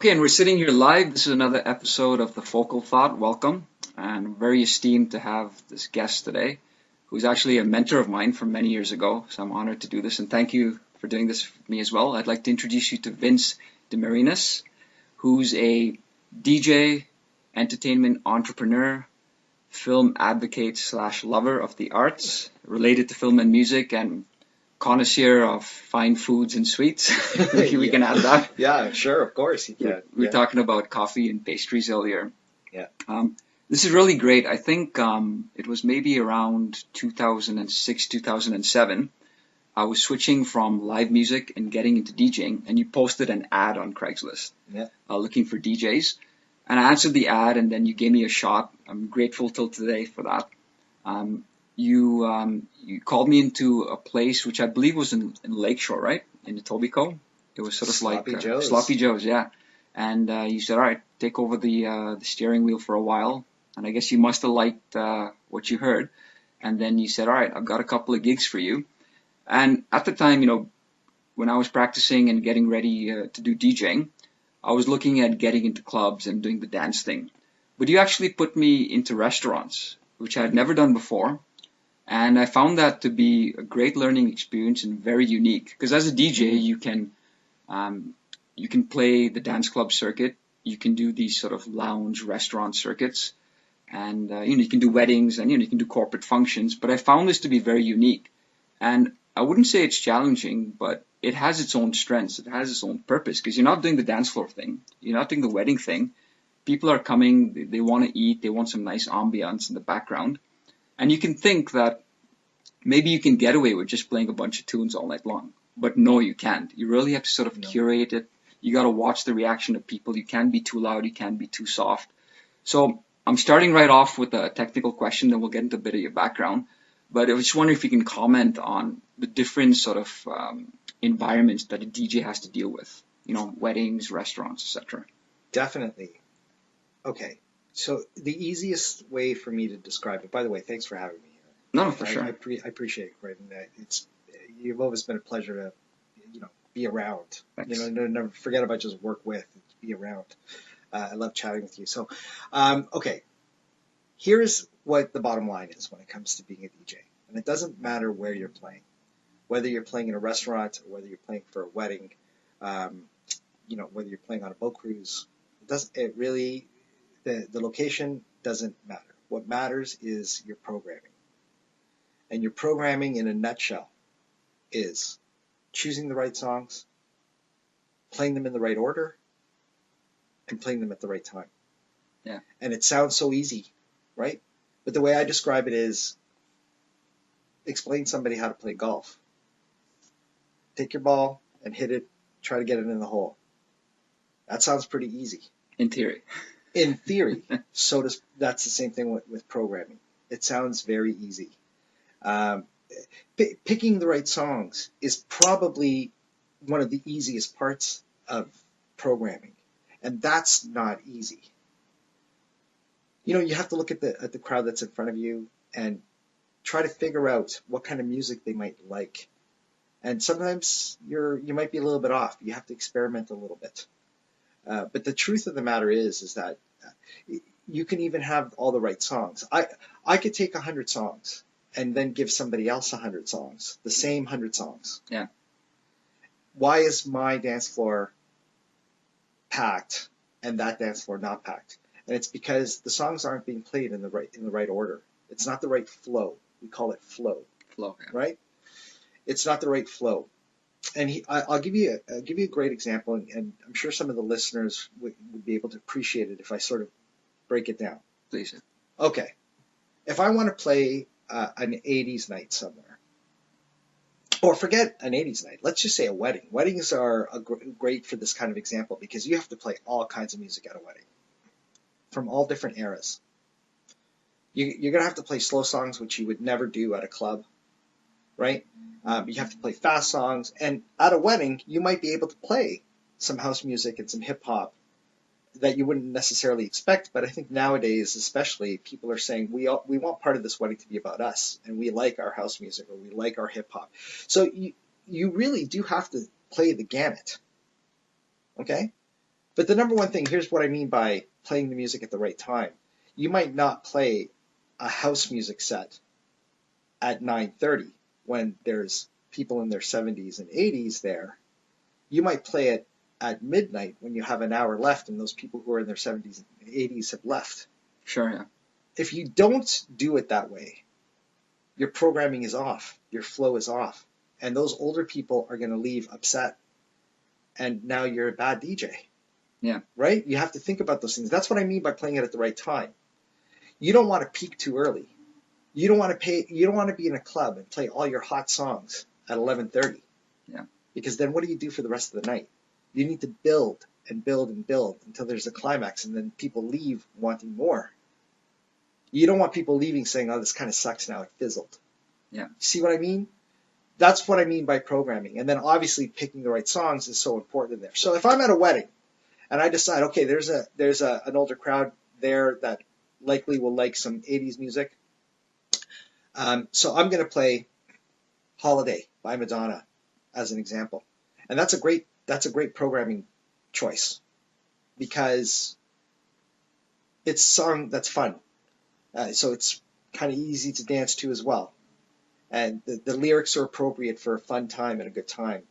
Okay, and we're sitting here live. This is another episode of The Focal Thought. Welcome. And I'm very esteemed to have this guest today, who's actually a mentor of mine from many years ago. So I'm honored to do this, and thank you for doing this for me as well. I'd like to introduce you to Vince de Marinis, who's a DJ, entertainment entrepreneur, film advocate slash lover of the arts, related to film and music, and connoisseur of fine foods and sweets. We Yeah. can add that. Yeah, sure, of course you can. We were Yeah, talking about coffee and pastries earlier. yeah. This is really great. I think it was maybe around 2006, 2007. I was switching from live music and getting into DJing, and you posted an ad on Craigslist Yeah. looking for DJs. And I answered the ad, and then you gave me a shot. I'm grateful till today for that. You called me into a place which I believe was in Lakeshore, right? In Etobicoke. It was sort of like Sloppy Joe's. Sloppy Joe's, yeah. And you said, all right, take over the steering wheel for a while. And I guess you must have liked what you heard. And then you said, all right, I've got a couple of gigs for you. And at the time, when I was practicing and getting ready to do DJing, I was looking at getting into clubs and doing the dance thing. But you actually put me into restaurants, which I had never done before. And I found that to be a great learning experience and very unique. Because as a DJ, um, you can play the dance club circuit, you can do these sort of lounge restaurant circuits, and you can do weddings and you can do corporate functions. But I found this to be very unique, and I wouldn't say it's challenging, but it has its own strengths. It has its own purpose because you're not doing the dance floor thing, you're not doing the wedding thing. People are coming, they want to eat, they want some nice ambiance in the background, and you can think that maybe you can get away with just playing a bunch of tunes all night long. But no, you can't. You really have to sort of No. curate it. You got to watch the reaction of people. You can't be too loud. You can't be too soft. So I'm starting right off with a technical question, then we'll get into a bit of your background. But I was just wondering if you can comment on the different sort of environments that a DJ has to deal with. Weddings, restaurants, etc. Definitely. Okay. So the easiest way for me to describe it, by the way, thanks for having me No, here. for I sure. appreciate it, Gordon. You've always been a pleasure to, be around. Thanks. Never forget about just work with, be around. I love chatting with you. So, okay. Here's what the bottom line is when it comes to being a DJ. And it doesn't matter where you're playing, whether you're playing in a restaurant or whether you're playing for a wedding, um, whether you're playing on a boat cruise. It really, the location doesn't matter. What matters is your programming. And your programming in a nutshell is choosing the right songs, playing them in the right order, and playing them at the right time. Yeah. And it sounds so easy, right? But the way I describe it is explain somebody how to play golf. Take your ball and hit it, try to get it in the hole. That sounds pretty easy. In theory. In theory. That's the same thing with programming. It sounds very easy. Picking the right songs is probably one of the easiest parts of programming. And that's not easy. You have to look at the crowd that's in front of you and try to figure out what kind of music they might like. And sometimes you might be a little bit off. You have to experiment a little bit. But the truth of the matter is that you can even have all the right songs. I could take 100 songs and then give somebody else 100 songs, the same 100 songs. Yeah. Why is my dance floor packed and that dance floor not packed? And it's because the songs aren't being played in the right order. It's not the right flow. We call it flow. Flow. Yeah. Right? It's not the right flow. And I'll give you a great example, and I'm sure some of the listeners would be able to appreciate it if I sort of break it down. Please. Okay, if I want to play an 80s night somewhere, or forget an 80s night, let's just say a wedding. Weddings are great for this kind of example because you have to play all kinds of music at a wedding from all different eras. You're going to have to play slow songs, which you would never do at a club, right? You have to play fast songs, and at a wedding, you might be able to play some house music and some hip hop that you wouldn't necessarily expect. But I think nowadays, especially, people are saying we want part of this wedding to be about us, and we like our house music or we like our hip hop. So you really do have to play the gamut, okay? But the number one thing, here's what I mean by playing the music at the right time. You might not play a house music set at 9:30 when there's people in their 70s and 80s there. You might play it at midnight when you have an hour left and those people who are in their 70s and 80s have left. Sure, yeah. If you don't do it that way, your programming is off, your flow is off, and those older people are going to leave upset, and now you're a bad DJ. Yeah. Right? You have to think about those things. That's what I mean by playing it at the right time. You don't want to peak too early. You don't want to be in a club and play all your hot songs at 11:30. Yeah. Because then what do you do for the rest of the night? You need to build and build and build until there's a climax, and then people leave wanting more. You don't want people leaving saying, "Oh, this kind of sucks now, it fizzled." Yeah. See what I mean? That's what I mean by programming. And then obviously picking the right songs is so important in there. So if I'm at a wedding and I decide, okay, there's an older crowd there that likely will like some 80s music. So I'm going to play Holiday by Madonna as an example. And that's a great programming choice because it's a song that's fun. So it's kind of easy to dance to as well. And the lyrics are appropriate for a fun time and a good time.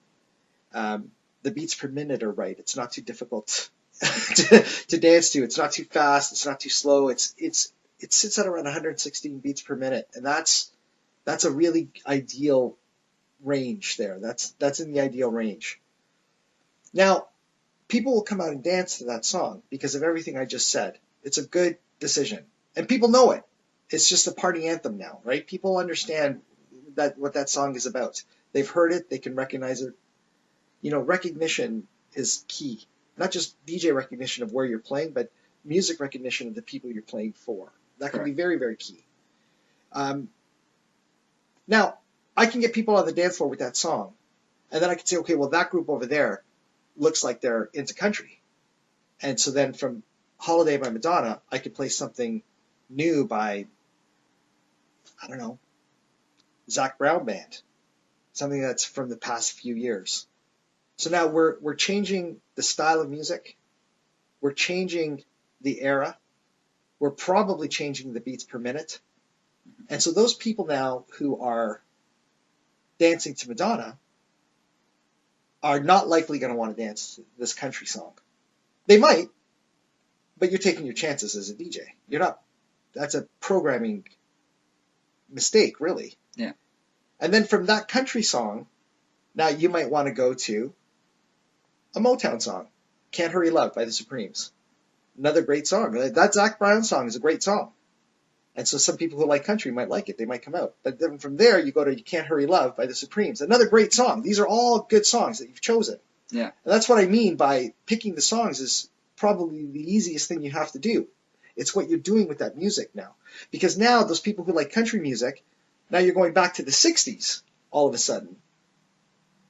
The beats per minute are right. It's not too difficult to dance to. It's not too fast. It's not too slow. It sits at around 116 beats per minute, and that's a really ideal range there. That's in the ideal range. Now, people will come out and dance to that song because of everything I just said. It's a good decision, and people know it. It's just a party anthem now, right? People understand what that song is about. They've heard it. They can recognize it. Recognition is key. Not just DJ recognition of where you're playing, but music recognition of the people you're playing for. That can be very, very key. Now, I can get people on the dance floor with that song, and then I can say, okay, well, that group over there looks like they're into country. And so then from Holiday by Madonna, I could play something new by, I don't know, Zac Brown Band, something that's from the past few years. So now we're changing the style of music, we're changing the era, we're probably changing the beats per minute, and so those people now who are dancing to Madonna are not likely going to want to dance to this country song. They might, but you're taking your chances as a DJ. You're not. That's a programming mistake, really. Yeah. And then from that country song, now you might want to go to a Motown song, Can't Hurry Love by the Supremes. Another great song. That Zac Brown song is a great song. And so some people who like country might like it. They might come out. But then from there, you go to You Can't Hurry Love by the Supremes. Another great song. These are all good songs that you've chosen. Yeah. And that's what I mean by picking the songs is probably the easiest thing you have to do. It's what you're doing with that music now. Because now those people who like country music, now you're going back to the 60s all of a sudden.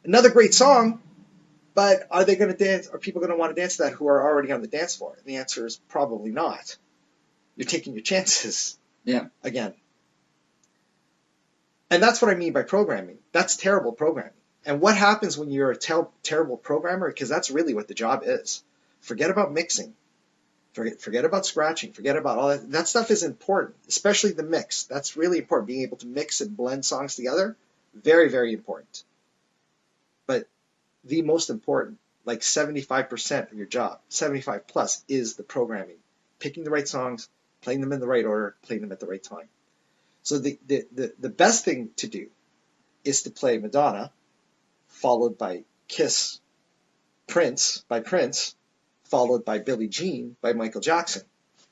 Another great song, but are they going to dance? Are people going to want to dance to that who are already on the dance floor? And the answer is probably not. You're taking your chances. Yeah. Again. And that's what I mean by programming. That's terrible programming. And what happens when you're a terrible programmer? Because that's really what the job is. Forget about mixing. Forget about scratching. Forget about all that. That stuff is important, especially the mix. That's really important. Being able to mix and blend songs together, very, very important. But the most important, like 75% of your job, 75 plus, is the programming. Picking the right songs, playing them in the right order, playing them at the right time. So the best thing to do is to play Madonna, followed by Kiss, Prince by Prince, followed by Billie Jean by Michael Jackson.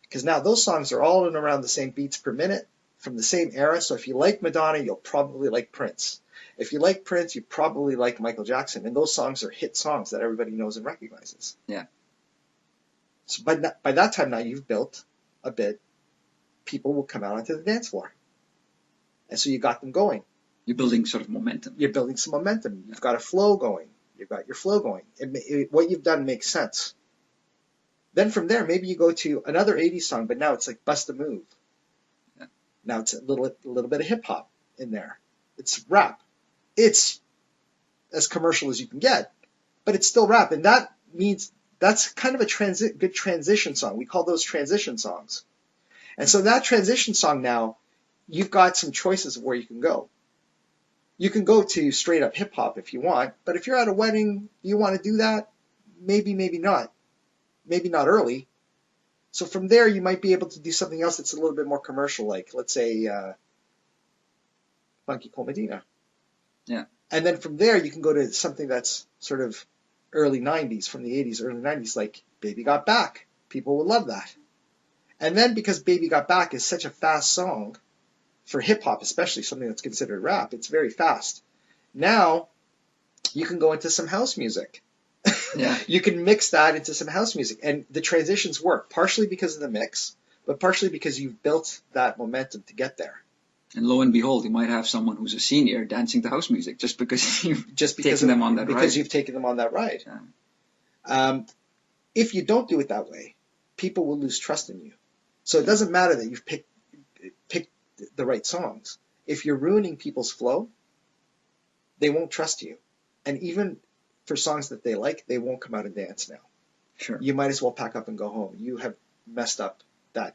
Because now those songs are all in around the same beats per minute from the same era. So if you like Madonna, you'll probably like Prince. If you like Prince, you probably like Michael Jackson. And those songs are hit songs that everybody knows and recognizes. Yeah. So by that time now, you've built a bit. People will come out onto the dance floor. And so you got them going. You're building sort of momentum. You're building some momentum. You've got a flow going. You've got your flow going. What you've done makes sense. Then from there, maybe you go to another 80s song, but now it's like Bust a Move. Yeah. Now it's a little bit of hip hop in there. It's rap. It's as commercial as you can get, but it's still rap. And that means That's kind of a good transition song. We call those transition songs. And so that transition song now, you've got some choices of where you can go. You can go to straight up hip hop if you want, but if you're at a wedding, you want to do that, maybe not. Maybe not early. So from there, you might be able to do something else that's a little bit more commercial, like, let's say, Funky Cole Medina. Yeah. And then from there, you can go to something that's sort of early 90s, from the 80s, early 90s, like Baby Got Back. People would love that. And then because Baby Got Back is such a fast song, for hip-hop especially, something that's considered rap, it's very fast. Now, you can go into some house music. Yeah. You can mix that into some house music. And the transitions work, partially because of the mix, but partially because you've built that momentum to get there. And lo and behold, you might have someone who's a senior dancing to house music just because you've taken them on that ride. Because you've taken them on that ride. Yeah. If you don't do it that way, people will lose trust in you. So it doesn't matter that you've picked the right songs. If you're ruining people's flow, they won't trust you. And even for songs that they like, they won't come out and dance now. Sure. You might as well pack up and go home. You have messed up that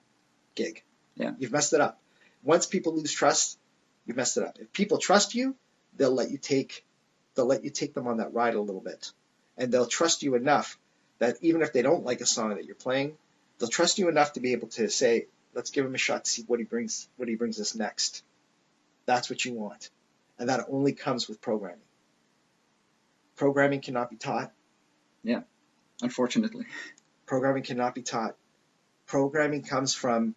gig. Yeah. You've messed it up. Once people lose trust, you've messed it up. If people trust you, they'll let you take them on that ride a little bit. And they'll trust you enough that even if they don't like a song that you're playing, they'll trust you enough to be able to say, let's give him a shot to see what he brings us next. That's what you want. And that only comes with programming. Programming cannot be taught. Yeah, unfortunately. Programming cannot be taught. Programming comes from,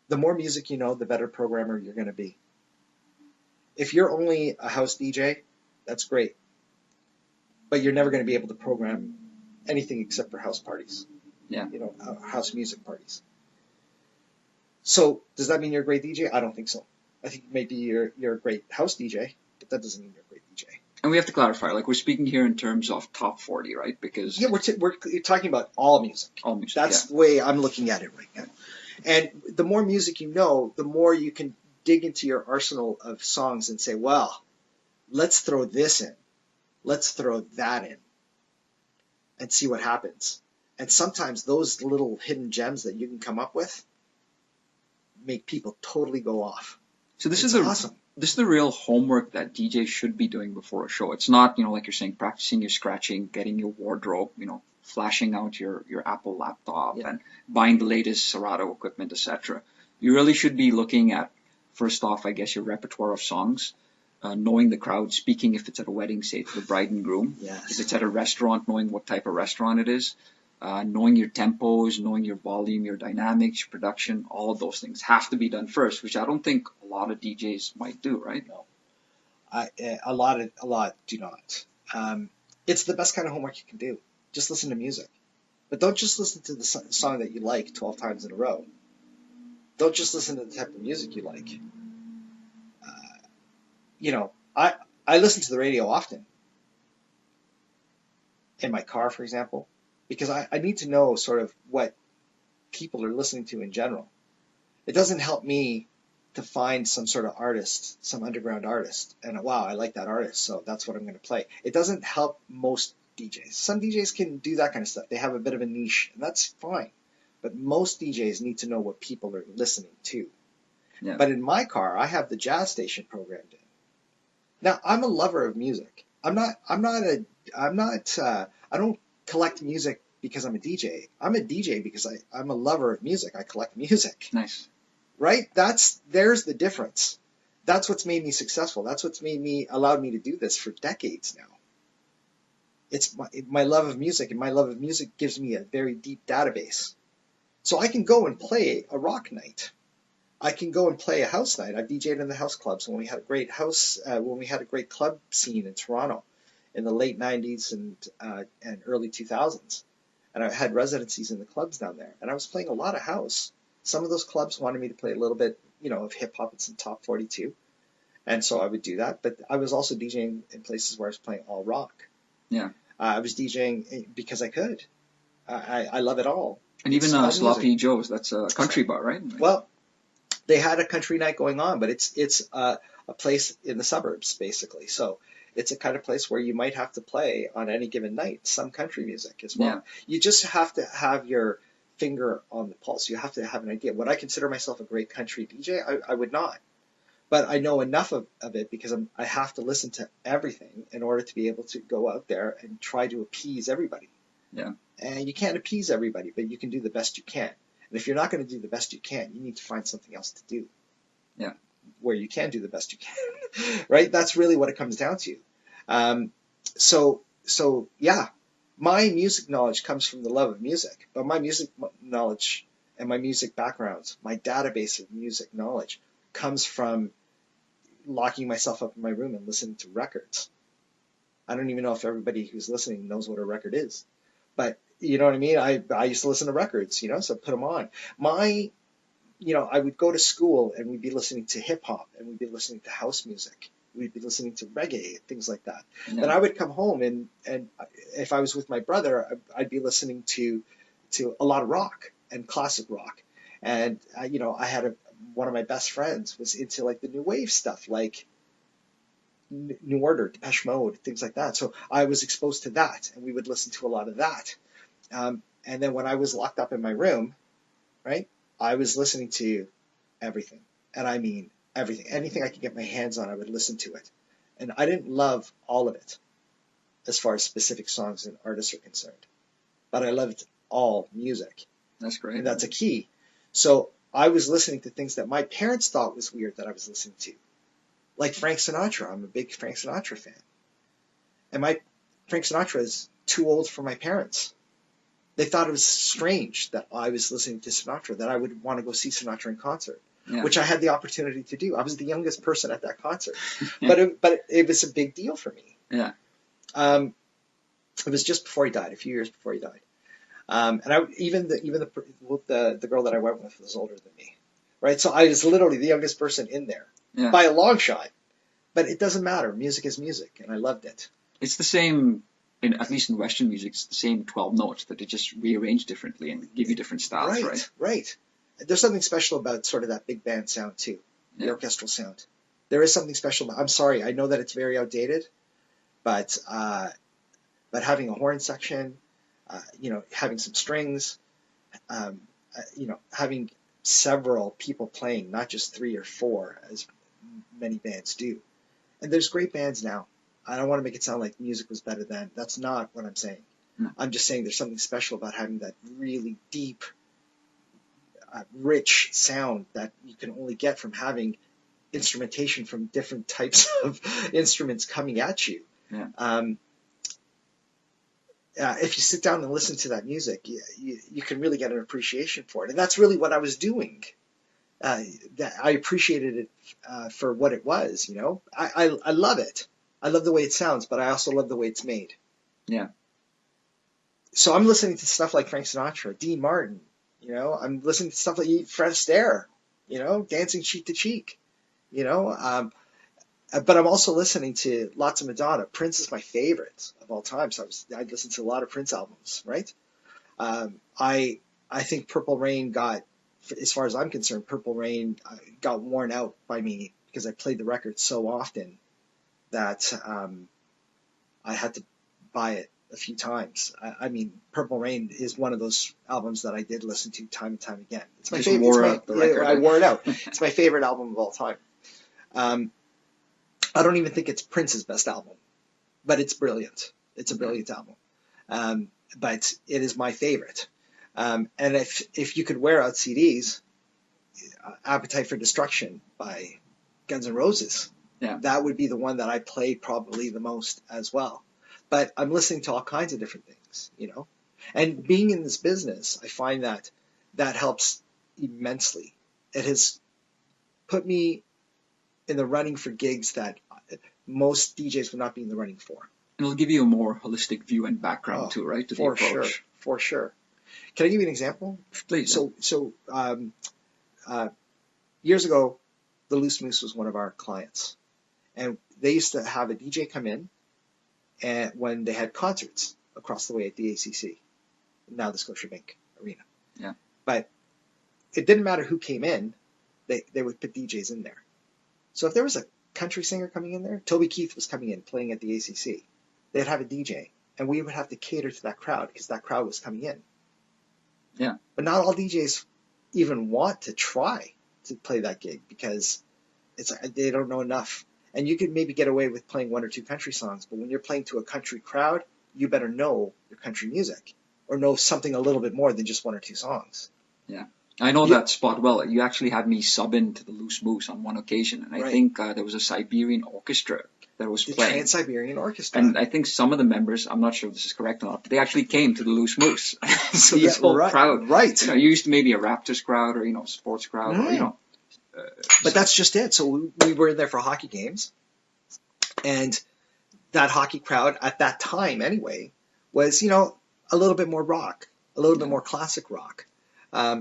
the more music you know, the better programmer you're going to be. If you're only a house DJ, that's great. But you're never going to be able to program anything except for house parties. Yeah. House music parties. So does that mean you're a great DJ? I don't think so. I think maybe you're a great house DJ, but that doesn't mean you're a great DJ. And we have to clarify, like, we're speaking here in terms of top 40, right? Because yeah, we're talking about all music. All music. That's the way I'm looking at it right now. And the more music you know, the more you can dig into your arsenal of songs and say, well, let's throw this in. Let's throw that in. And see what happens. And sometimes those little hidden gems that you can come up with make people totally go off. So this is awesome. This is the real homework that DJs should be doing before a show. It's not, like you're saying, practicing your scratching, getting your wardrobe, flashing out your Apple laptop and buying the latest Serato equipment, etc. You really should be looking at, first off, I guess, your repertoire of songs, knowing the crowd, speaking if it's at a wedding, say, to the bride and groom. Yes. If it's at a restaurant, knowing what type of restaurant it is. Knowing your tempos, knowing your volume, your dynamics, your production, all of those things have to be done first, which I don't think a lot of DJs might do, right? No, a lot do not. It's the best kind of homework you can do. Just listen to music, but don't just listen to the song that you like 12 times in a row. Don't just listen to the type of music you like. I listen to the radio often. In my car, for example. Because I need to know sort of what people are listening to in general. It doesn't help me to find some sort of artist, some underground artist, and wow, I like that artist, so that's what I'm going to play. It doesn't help most DJs. Some DJs can do that kind of stuff. They have a bit of a niche, and that's fine. But most DJs need to know what people are listening to. Yeah. But in my car, I have the jazz station programmed in. Now, I'm a lover of music. I don't collect music because I'm a DJ. I'm a DJ because I'm a lover of music. I collect music. Nice. Right? There's the difference. That's what's made me successful. That's what's allowed me to do this for decades now. It's my love of music, and my love of music gives me a very deep database. So I can go and play a rock night. I can go and play a house night. I've DJed in the house clubs when we had a great club scene in Toronto in the late 90s and early 2000s. And I had residencies in the clubs down there. And I was playing a lot of house. Some of those clubs wanted me to play a little bit, of hip-hop and some top 42. And so I would do that. But I was also DJing in places where I was playing all rock. Yeah. I was DJing because I could. I love it all. And even Sloppy Joe's, that's a country bar, right? Well, they had a country night going on, but it's a place in the suburbs, basically. So It's a kind of place where you might have to play on any given night some country music as well. Yeah. You just have to have your finger on the pulse. You have to have an idea. Would I consider myself a great country DJ? I would not. But I know enough of it because I have to listen to everything in order to be able to go out there and try to appease everybody. Yeah. And you can't appease everybody, but you can do the best you can. And if you're not going to do the best you can, you need to find something else to do. Yeah. Where you can do the best you can, right? That's really what it comes down to. So yeah, my music knowledge comes from the love of music, but my music knowledge and my music backgrounds, my database of music knowledge comes from locking myself up in my room and listening to records. I don't even know if everybody who's listening knows what a record is, but you know what I mean? I used to listen to records, so put them on. I would go to school and we'd be listening to hip hop and we'd be listening to house music. We'd be listening to reggae, things like that. Yeah. Then I would come home and if I was with my brother, I'd be listening to a lot of rock and classic rock. And, I had one of my best friends was into like the new wave stuff, like New Order, Depeche Mode, things like that. So I was exposed to that and we would listen to a lot of that. And then when I was locked up in my room, right, I was listening to everything. And I mean everything. Anything I could get my hands on, I would listen to it. And I didn't love all of it as far as specific songs and artists are concerned. But I loved all music. That's great. And that's a key. So I was listening to things that my parents thought was weird that I was listening to. Like Frank Sinatra. I'm a big Frank Sinatra fan. And Frank Sinatra is too old for my parents. They thought it was strange that I was listening to Sinatra, that I would want to go see Sinatra in concert, which I had the opportunity to do. I was the youngest person at that concert, but it was a big deal for me. Yeah. It was just before he died, a few years before he died, and even the girl that I went with was older than me, right? So I was literally the youngest person in there by a long shot. But it doesn't matter. Music is music, and I loved it. It's the same. At least in Western music, it's the same 12 notes that they just rearrange differently and give you different styles, right? Right. There's something special about sort of that big band sound too, the orchestral sound. There is something special about. I'm sorry, I know that it's very outdated, but having a horn section, having some strings, having several people playing, not just 3 or 4 as many bands do. And there's great bands now. I don't want to make it sound like music was better then. That's not what I'm saying. No. I'm just saying there's something special about having that really deep, rich sound that you can only get from having instrumentation from different types of instruments coming at you. Yeah. If you sit down and listen to that music, you can really get an appreciation for it. And that's really what I was doing. That I appreciated it for what it was, I love it. I love the way it sounds, but I also love the way it's made. Yeah. So I'm listening to stuff like Frank Sinatra, Dean Martin, I'm listening to stuff like Fred Astaire, Dancing Cheek to Cheek, but I'm also listening to lots of Madonna. Prince is my favorite of all time, so I'd listen to a lot of Prince albums, right? I think Purple Rain as far as I'm concerned, Purple Rain got worn out by me because I played the record so often that I had to buy it a few times. I mean, Purple Rain is one of those albums that I did listen to time and time again. It's my favorite. I wore it out. It's my favorite album of all time. I don't even think it's Prince's best album, but it's brilliant. It's a brilliant album. But it is my favorite. And if you could wear out CDs, Appetite for Destruction by Guns N' Roses, that would be the one that I played probably the most as well. But I'm listening to all kinds of different things, And being in this business, I find that helps immensely. It has put me in the running for gigs that most DJs would not be in the running for. And it'll give you a more holistic view and background too, right? To the approach. For sure. Can I give you an example? Please. So years ago, the Loose Moose was one of our clients. And they used to have a DJ come in and when they had concerts across the way at the ACC, now the Scotiabank Arena. Yeah. But it didn't matter who came in, they would put DJs in there. So if there was a country singer coming in there, Toby Keith was coming in playing at the ACC. They'd have a DJ, and we would have to cater to that crowd because that crowd was coming in. Yeah. But not all DJs even want to try to play that gig because they don't know enough. And you could maybe get away with playing one or two country songs, but when you're playing to a country crowd, you better know your country music or know something a little bit more than just one or two songs. Yeah. I know that spot well. You actually had me sub into the Loose Moose on one occasion, and I think there was a Siberian orchestra that was playing. The Trans-Siberian Orchestra. And I think some of the members, I'm not sure if this is correct or not, but they actually came to the Loose Moose. So this whole crowd. Right. You know, you used to maybe a Raptors crowd or, you know, sports crowd or, you know. But that's just it. So we were in there for hockey games, and that hockey crowd at that time anyway was, you know, a little bit more rock, a little bit more classic rock.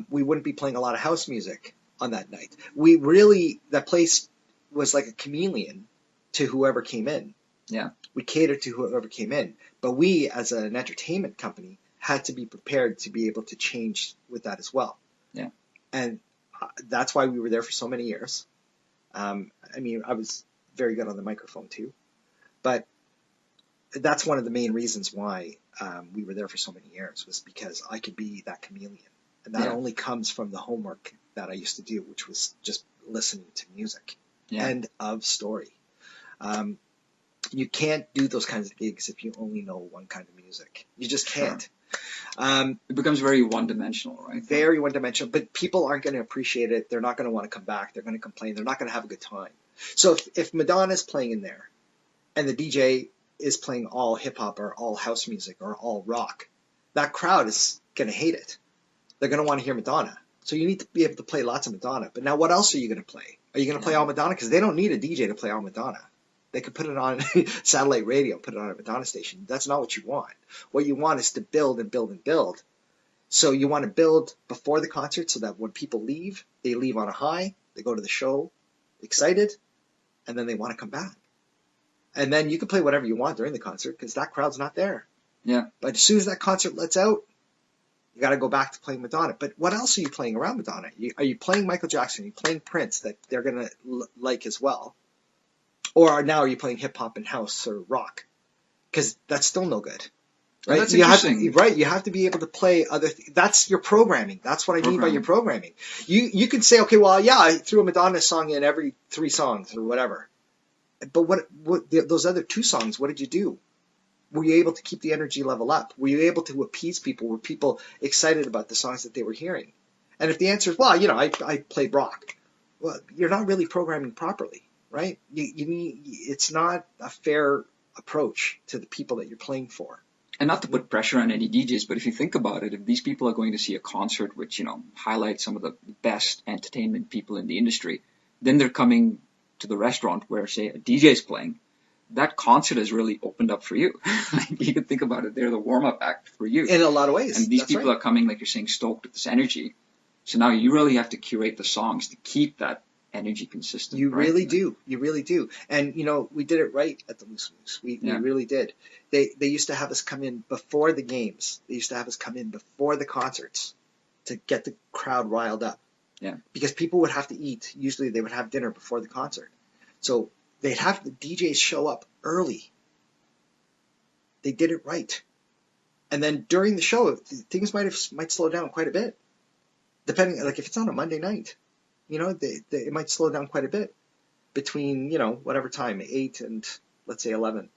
We wouldn't be playing a lot of house music on that night. That place was like a chameleon to whoever came in. Yeah. We catered to whoever came in. But we, as an entertainment company, had to be prepared to be able to change with that as well. Yeah. And that's why we were there for so many years. I mean, I was very good on the microphone too. But that's one of the main reasons why we were there for so many years, was because I could be that chameleon. And that only comes from the homework that I used to do, which was just listening to music. End of story. You can't do those kinds of gigs if you only know one kind of music. You just can't. Sure. It becomes very one-dimensional, right? Very one-dimensional. But people aren't going to appreciate it. They're not going to want to come back. They're going to complain. They're not going to have a good time. So if Madonna's playing in there and the DJ is playing all hip-hop or all house music or all rock, that crowd is going to hate it. They're going to want to hear Madonna. So you need to be able to play lots of Madonna. But now what else are you going to play? Are you going to play all Madonna? Because they don't need a DJ to play all Madonna. They could put it on satellite radio, put it on a Madonna station. That's not what you want. What you want is to build and build and build. So you want to build before the concert so that when people leave, they leave on a high. They go to the show excited, and then they want to come back. And then you can play whatever you want during the concert because that crowd's not there. Yeah. But as soon as that concert lets out, you got to go back to playing Madonna. But what else are you playing around Madonna? Are you playing Michael Jackson? Are you playing Prince that they're going to like as well? Or now are you playing hip-hop and house or rock? Because that's still no good. Right? That's interesting. You have to be able to play other things. That's your programming. That's what I mean by your programming. You can say, okay, well, yeah, I threw a Madonna song in every 3 songs or whatever. But what those other 2 songs, what did you do? Were you able to keep the energy level up? Were you able to appease people? Were people excited about the songs that they were hearing? And if the answer is, well, you know, I played rock. Well, you're not really programming properly, right? It's not a fair approach to the people that you're playing for. And not to put pressure on any DJs, but if you think about it, if these people are going to see a concert which, you know, highlights some of the best entertainment people in the industry, then they're coming to the restaurant where, say, a DJ is playing. That concert has really opened up for you. You can think about it. They're the warm-up act for you. In a lot of ways. And these people are coming, like you're saying, stoked with this energy. So now you really have to curate the songs to keep that energy consistent. You really do. You really do. And, you know, we did it right at the Loose Moose. We really did. They used to have us come in before the games. They used to have us come in before the concerts to get the crowd riled up. Yeah. Because people would have to eat. Usually they would have dinner before the concert. So they'd have the DJs show up early. They did it right. And then during the show, things might slow down quite a bit. Depending, like if it's on a Monday night, you know, it might slow down quite a bit between, you know, whatever time, 8 and let's say 11.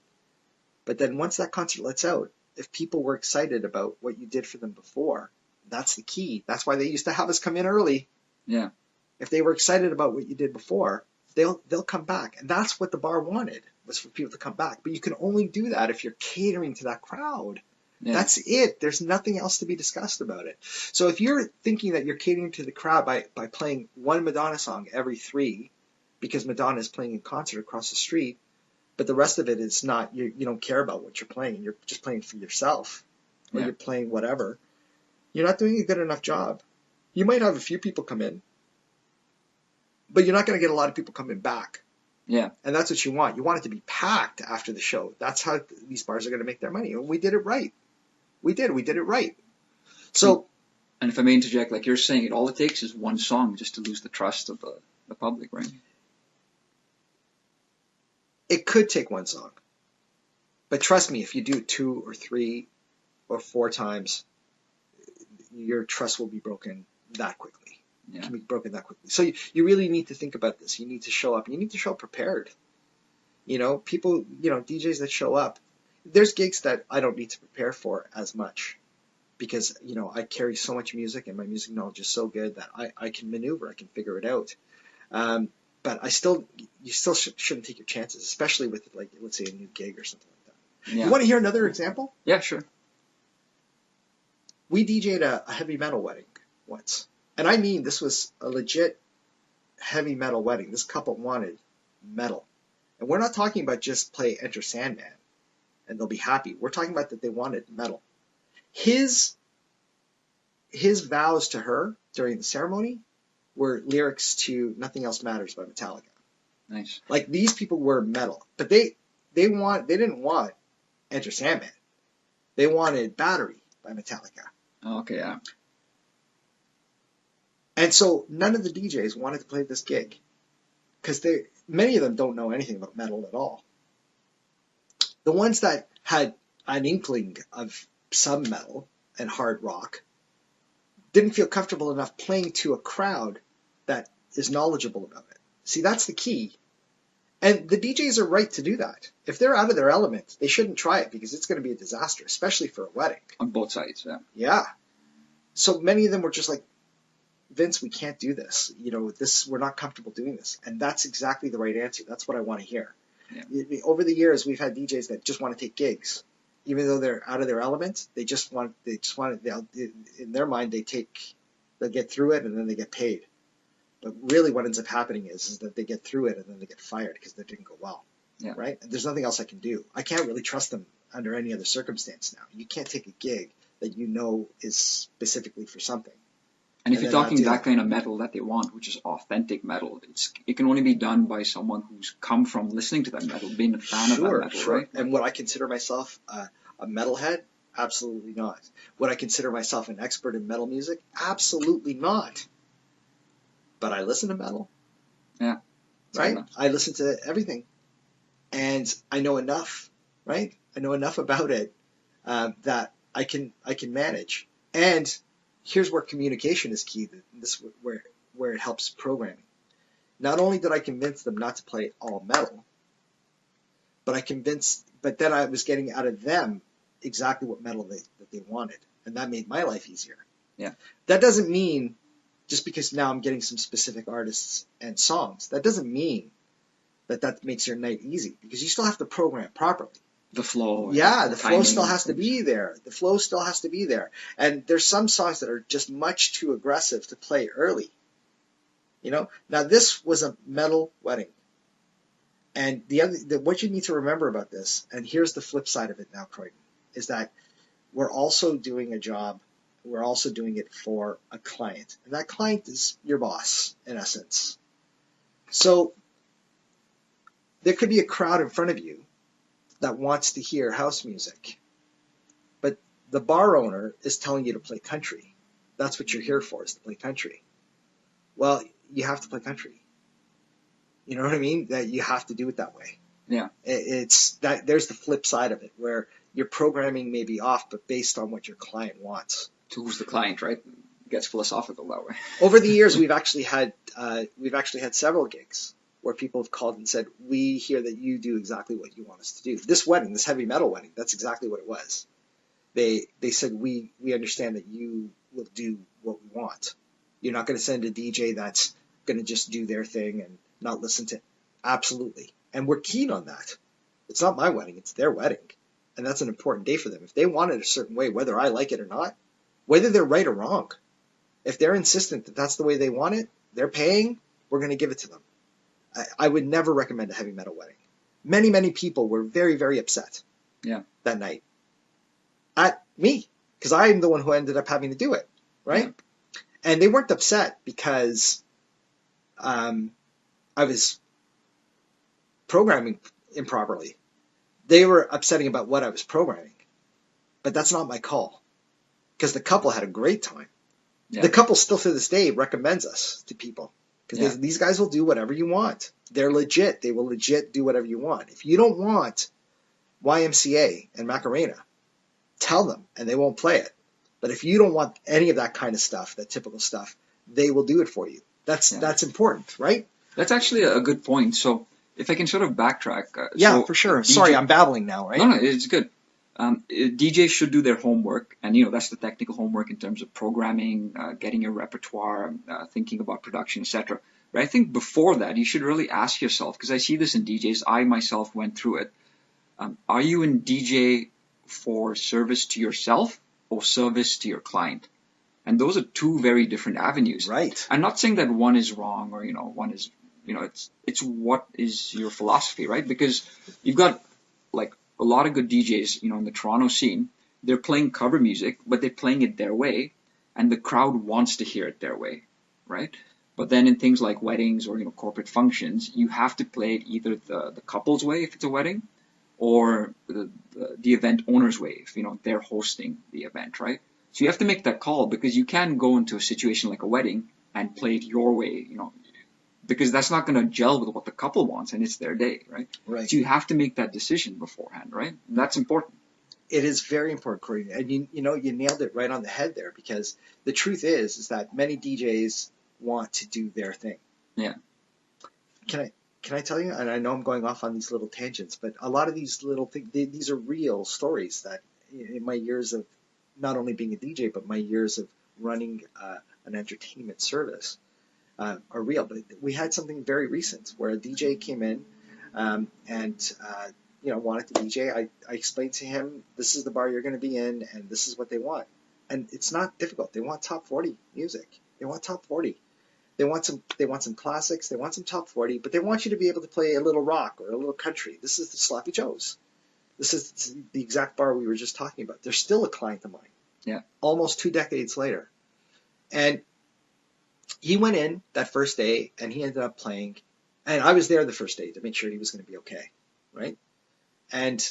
But then once that concert lets out, if people were excited about what you did for them before, that's the key. That's why they used to have us come in early. Yeah. If they were excited about what you did before, they'll come back. And that's what the bar wanted, was for people to come back. But you can only do that if you're catering to that crowd. Yeah. That's it. There's nothing else to be discussed about it. So if you're thinking that you're catering to the crowd by playing one Madonna song every 3, because Madonna is playing in concert across the street, but the rest of it is not, you don't care about what you're playing. You're just playing for yourself, or you're playing whatever. You're not doing a good enough job. You might have a few people come in, but you're not going to get a lot of people coming back. Yeah. And that's what you want. You want it to be packed after the show. That's how these bars are going to make their money. And we did it right. We did it right. So, and if I may interject, like you're saying, all it takes is one song just to lose the trust of the public, right? it could take one song. But trust me, if you do it 2 or 3 or 4 times, your trust will be broken that quickly. Yeah. It can be broken that quickly. So you really need to think about this. You need to show up. You need to show up prepared. People, DJs that show up, there's gigs that I don't need to prepare for as much because, I carry so much music and my music knowledge is so good that I can maneuver, I can figure it out. But you still shouldn't take your chances, especially with, like, let's say a new gig or something like that. Yeah. You want to hear another example? Yeah, sure. We DJ'd a heavy metal wedding once. And I mean, this was a legit heavy metal wedding. This couple wanted metal. And we're not talking about just play Enter Sandman and they'll be happy. We're talking about that they wanted metal. His vows to her during the ceremony were lyrics to Nothing Else Matters by Metallica. Nice. Like, these people were metal. But they didn't want Enter Sandman. They wanted Battery by Metallica. Oh, okay, yeah. And so none of the DJs wanted to play this gig because many of them don't know anything about metal at all. The ones that had an inkling of some metal and hard rock didn't feel comfortable enough playing to a crowd that is knowledgeable about it. See, that's the key. And the DJs are right to do that. If they're out of their element, they shouldn't try it because it's going to be a disaster, especially for a wedding. On both sides, yeah. Yeah. So many of them were just like, Vince, we can't do this. We're not comfortable doing this. And that's exactly the right answer. That's what I want to hear. Yeah. Over the years, we've had DJs that just want to take gigs. Even though they're out of their element, in their mind, they'll get through it and then they get paid. But really what ends up happening is that they get through it and then they get fired because that didn't go well. Yeah. Right? And there's nothing else I can do. I can't really trust them under any other circumstance now. You can't take a gig that is specifically for something. And if you're talking that kind of metal that they want, which is authentic metal, it can only be done by someone who's come from listening to that metal, being a fan of that metal, right? And would I consider myself a metalhead? Absolutely not. Would I consider myself an expert in metal music? Absolutely not. But I listen to metal. Yeah. Right? I listen to everything. And I know enough, right? I know enough about it that I can manage. And here's where communication is key. This is where it helps programming. Not only did I convince them not to play all metal, but then I was getting out of them exactly what metal that they wanted. And that made my life easier. Yeah. That doesn't mean, just because now I'm getting some specific artists and songs, that doesn't mean that makes your night easy, because you still have to program properly. The flow. Yeah, the flow still has to be there. The flow still has to be there. And there's some songs that are just much too aggressive to play early. Now this was a metal wedding. And what you need to remember about this, and here's the flip side of it now, Croydon, is that we're also doing a job. We're also doing it for a client. And that client is your boss, in essence. So there could be a crowd in front of you that wants to hear house music, but the bar owner is telling you to play country. That's what you're here for, is to play country. Well, you have to play country. You know what I mean? That you have to do it that way. Yeah. It's that there's the flip side of it, where your programming may be off, but based on what your client wants. To who's the client, right? It gets philosophical that way. Over the years, we've actually had several gigs where people have called and said, we hear that you do exactly what you want us to do. This wedding, this heavy metal wedding, that's exactly what it was. They said, we understand that you will do what we want. You're not going to send a DJ that's going to just do their thing and not listen to it. Absolutely. And we're keen on that. It's not my wedding, it's their wedding. And that's an important day for them. If they want it a certain way, whether I like it or not, whether they're right or wrong, if they're insistent that that's the way they want it, they're paying, we're going to give it to them. I would never recommend a heavy metal wedding. Many, many people were very, very upset that night at me, because I'm the one who ended up having to do it, right? Yeah. And they weren't upset because I was programming improperly. They were upsetting about what I was programming. But that's not my call, because the couple had a great time. Yeah. The couple still to this day recommends us to people. Because these guys will do whatever you want. They're legit. They will legit do whatever you want. If you don't want YMCA and Macarena, tell them and they won't play it. But if you don't want any of that kind of stuff, that typical stuff, they will do it for you. That's important, right? That's actually a good point. So if I can sort of backtrack. So for sure. Sorry, I'm babbling now, right? No, it's good. DJs should do their homework, and that's the technical homework in terms of programming, getting your repertoire, thinking about production, etc. But I think before that, you should really ask yourself, because I see this in DJs, I myself went through it. Are you in DJ for service to yourself or service to your client? And those are two very different avenues. Right. I'm not saying that one is wrong or, one is, it's what is your philosophy, right? Because you've got like a lot of good DJs, in the Toronto scene, they're playing cover music, but they're playing it their way, and the crowd wants to hear it their way, right? But then in things like weddings or, corporate functions, you have to play it either the couple's way if it's a wedding, or the event owner's way if, they're hosting the event, right? So you have to make that call, because you can go into a situation like a wedding and play it your way, because that's not going to gel with what the couple wants, and it's their day, right? Right. So you have to make that decision beforehand, right? And that's important. It is very important, Corey. And you nailed it right on the head there, because the truth is that many DJs want to do their thing. Yeah. Can I tell you? And I know I'm going off on these little tangents, but a lot of these little things, these are real stories that in my years of not only being a DJ, but my years of running an entertainment service are real. But we had something very recent where a DJ came in and wanted to DJ. I explained to him, this is the bar you're going to be in, and this is what they want. And it's not difficult. They want top 40 music. They want top 40. They want some classics. They want some top 40, but they want you to be able to play a little rock or a little country. This is the Sloppy Joe's. This is the exact bar we were just talking about. They're still a client of mine. Yeah. Almost 2 decades later. And he went in that first day, and he ended up playing. And I was there the first day to make sure he was going to be okay, right? And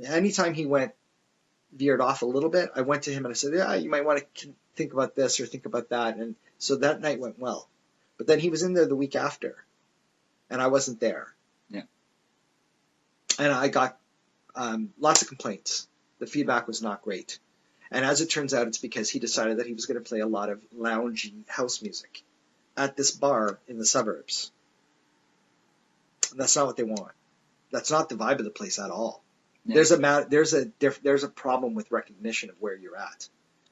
anytime he veered off a little bit, I went to him and I said, yeah, you might want to think about this or think about that. And so that night went well. But then he was in there the week after, and I wasn't there. Yeah. And I got lots of complaints. The feedback was not great. And as it turns out, it's because he decided that he was going to play a lot of loungy house music at this bar in the suburbs. That's not what they want. That's not the vibe of the place at all. Yeah. There's a problem with recognition of where you're at.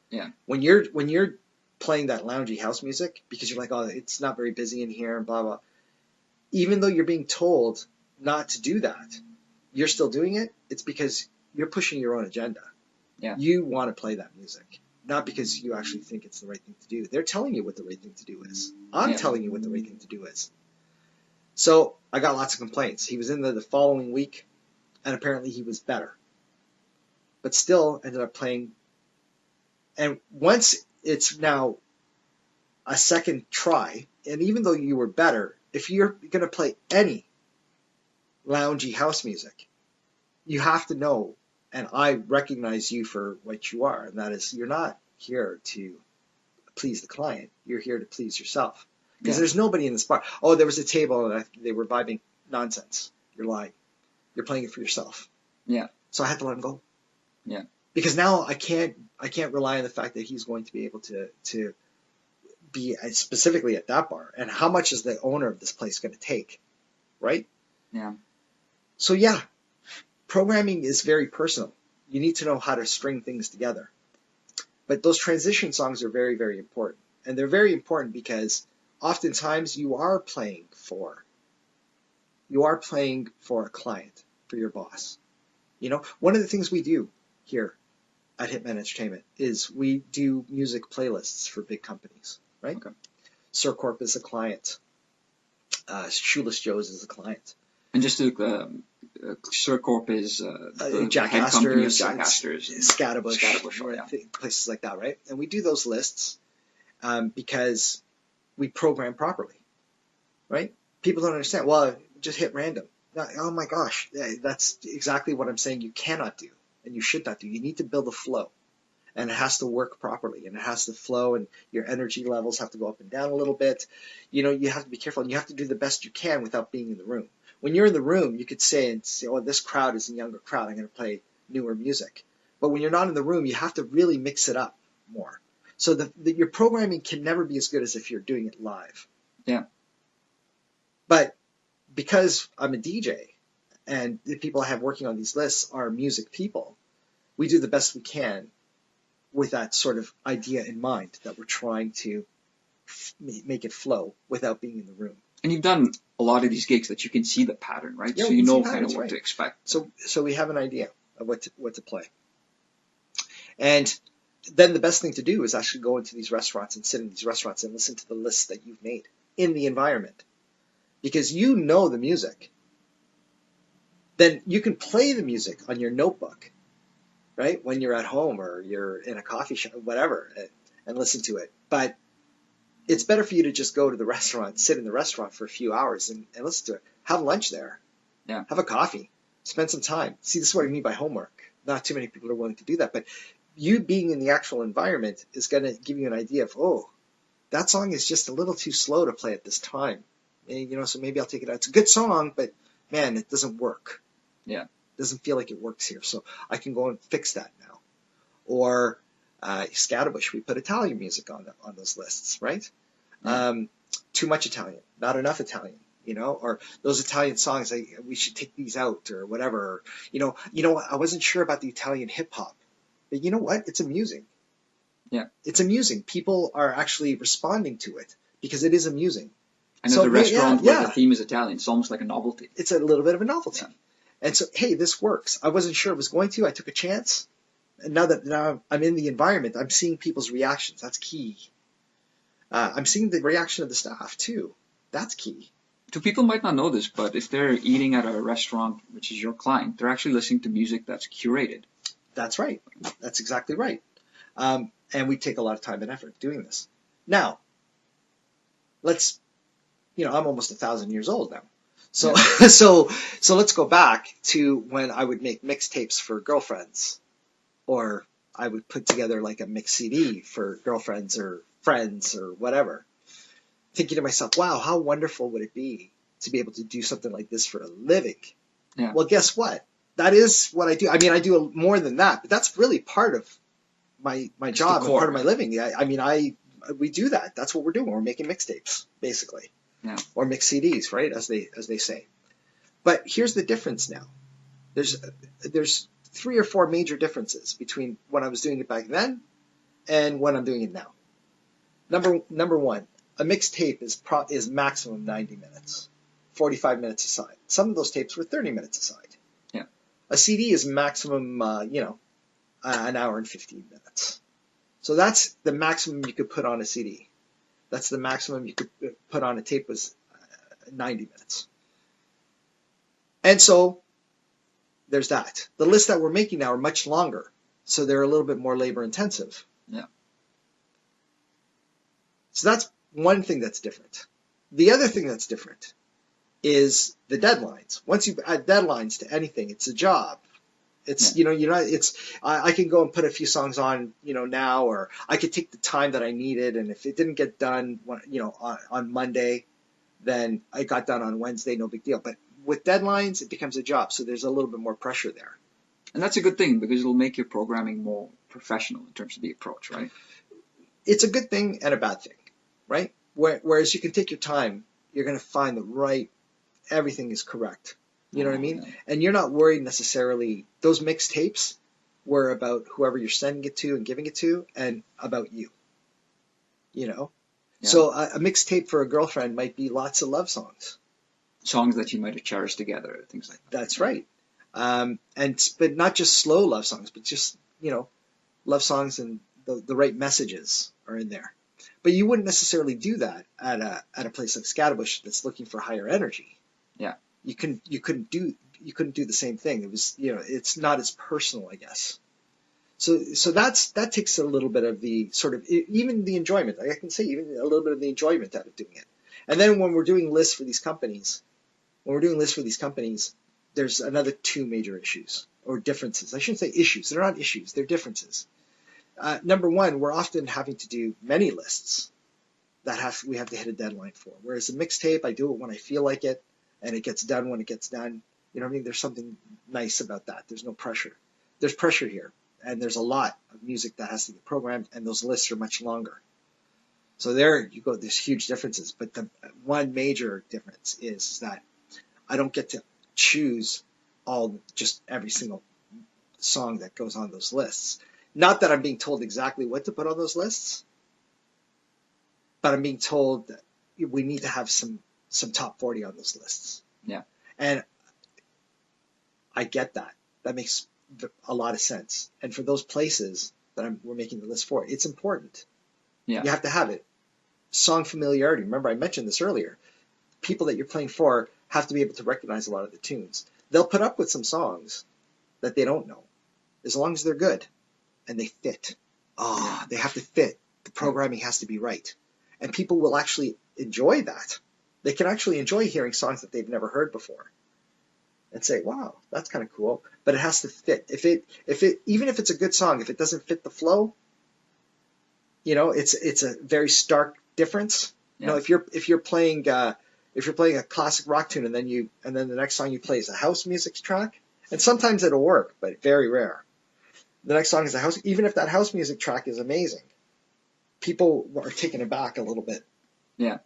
Yeah. When you're playing that loungy house music because you're like, oh, it's not very busy in here and blah blah. Even though you're being told not to do that, you're still doing it. It's because you're pushing your own agenda. Yeah. You want to play that music, not because you actually think it's the right thing to do. They're telling you what the right thing to do is. I'm telling you what the right thing to do is. So I got lots of complaints. He was in there the following week, and apparently he was better. But still ended up playing. And once it's now a second try, and even though you were better, if you're going to play any loungy house music, you have to know, and I recognize you for what you are, and that is you're not here to please the client. You're here to please yourself. Because there's nobody in this bar. Oh, there was a table and they were vibing. Nonsense. You're lying. You're playing it for yourself. Yeah. So I had to let him go. Yeah. Because now I can't rely on the fact that he's going to be able to be specifically at that bar. And how much is the owner of this place going to take? Right? Yeah. So yeah, programming is very personal. You need to know how to string things together. But those transition songs are very, very important. And they're very important because oftentimes you are playing for a client, for your boss. One of the things we do here at Hitmen Entertainment is we do music playlists for big companies, right? Okay. Sir Corp is a client. Shoeless Joe's is a client. And just to, Sir Corp is the Jack head company of Astor's, Jack Astor's, Scatterbush, places like that, right? And we do those lists because we program properly, right? People don't understand. Well, just hit random. Oh my gosh, that's exactly what I'm saying you cannot do and you should not do. You need to build a flow. and it has to work properly, and it has to flow, and your energy levels have to go up and down a little bit. You have to be careful, and you have to do the best you can without being in the room. When you're in the room, you could say, oh, this crowd is a younger crowd, I'm going to play newer music. But when you're not in the room, you have to really mix it up more. So your programming can never be as good as if you're doing it live. Yeah. But because I'm a DJ, and the people I have working on these lists are music people, we do the best we can with that sort of idea in mind, that we're trying to make it flow without being in the room. And you've done a lot of these gigs that you can see the pattern, right? Yeah, so you know kind of what to expect. So we have an idea of what to play. And then the best thing to do is actually go into these restaurants and sit in these restaurants and listen to the lists that you've made in the environment. Because you know the music. Then you can play the music on your notebook, right? When you're at home or you're in a coffee shop, whatever, and listen to it. But it's better for you to just go to the restaurant, sit in the restaurant for a few hours and listen to it. Have lunch there. Yeah. Have a coffee. Spend some time. See, this is what I mean by homework. Not too many people are willing to do that. But you being in the actual environment is going to give you an idea of, oh, that song is just a little too slow to play at this time. And, so maybe I'll take it out. It's a good song, but, man, it doesn't work. Yeah. It doesn't feel like it works here. So I can go and fix that now. Or Scatterbush, we put Italian music on those lists, right? Yeah. Too much Italian, not enough Italian, or those Italian songs, we should take these out or whatever. I wasn't sure about the Italian hip hop, but you know what? It's amusing. Yeah. It's amusing. People are actually responding to it because it is amusing. And at a restaurant where the theme is Italian, it's almost like a novelty. It's a little bit of a novelty. Yeah. And so, hey, this works. I wasn't sure it was going to. I took a chance. And now I'm in the environment, I'm seeing people's reactions. That's key. I'm seeing the reaction of the staff, too. That's key. So people might not know this, but if they're eating at a restaurant, which is your client, they're actually listening to music that's curated. That's right. That's exactly right. And we take a lot of time and effort doing this. Now, I'm almost 1,000 years old now. So, yeah. so let's go back to when I would make mixtapes for girlfriends, or I would put together like a mix CD for girlfriends or friends or whatever. Thinking to myself, wow, how wonderful would it be to be able to do something like this for a living? Yeah. Well, guess what? That is what I do. I mean, I do more than that, but that's really part of my job and part of my living. We do that. That's what we're doing. We're making mixtapes, basically. Yeah. Or mix CDs, right? As they say. But here's the difference now. There's 3 or 4 major differences between when I was doing it back then and when I'm doing it now. Number one, a mixtape is maximum 90 minutes, 45 minutes aside. Some of those tapes were 30 minutes aside. Yeah. A CD is maximum, an hour and 15 minutes. So that's the maximum you could put on a CD. That's the maximum you could put on a tape was 90 minutes. And so there's that. The lists that we're making now are much longer, so they're a little bit more labor intensive. Yeah. So that's one thing that's different. The other thing that's different is the deadlines. Once you add deadlines to anything, it's a job. It's, I can go and put a few songs on, now, or I could take the time that I needed. And if it didn't get done, on Monday, then I got done on Wednesday, no big deal. But with deadlines, it becomes a job. So there's a little bit more pressure there. And that's a good thing because it'll make your programming more professional in terms of the approach, right? It's a good thing and a bad thing, right? Whereas you can take your time, you're going to find everything is correct. You know what I mean? Yeah. And you're not worried necessarily. Those mixtapes were about whoever you're sending it to and giving it to, and about you. Yeah. So a mixtape for a girlfriend might be lots of love songs. Songs that you might have cherished together, things like that. That's right. But not just slow love songs, but just, love songs and the right messages are in there. But you wouldn't necessarily do that at a place like Scatterbush that's looking for higher energy. Yeah. You couldn't do the same thing. It was, it's not as personal, I guess. So that takes a little bit of the sort of, even the enjoyment. I can say even a little bit of the enjoyment out of doing it. And then when we're doing lists for these companies, there's another 2 major issues or differences. I shouldn't say issues. They're not issues. They're differences. Number one, we're often having to do many lists we have to hit a deadline for. Whereas a mixtape, I do it when I feel like it, and it gets done when it gets done. You know what I mean? There's something nice about that. There's no pressure. There's pressure here, and there's a lot of music that has to get programmed, and those lists are much longer. So there you go. There's huge differences, but the one major difference is that I don't get to choose just every single song that goes on those lists. Not that I'm being told exactly what to put on those lists, but I'm being told that we need to have some top 40 on those lists. Yeah. And I get that. That makes a lot of sense. And for those places that we're making the list for, it's important. Yeah. You have to have it. Song familiarity. Remember, I mentioned this earlier. People that you're playing for have to be able to recognize a lot of the tunes. They'll put up with some songs that they don't know, as long as they're good and they fit. They have to fit. The programming has to be right. And people will actually enjoy that. They can actually enjoy hearing songs that they've never heard before and say, wow, that's kind of cool. But it has to fit. Even if it's a good song, if it doesn't fit the flow, it's a very stark difference. Yeah. If you're playing a classic rock tune and then the next song you play is a house music track, and sometimes it'll work, but very rare. The next song is a house, even if that house music track is amazing, people are taken aback a little bit. Yeah.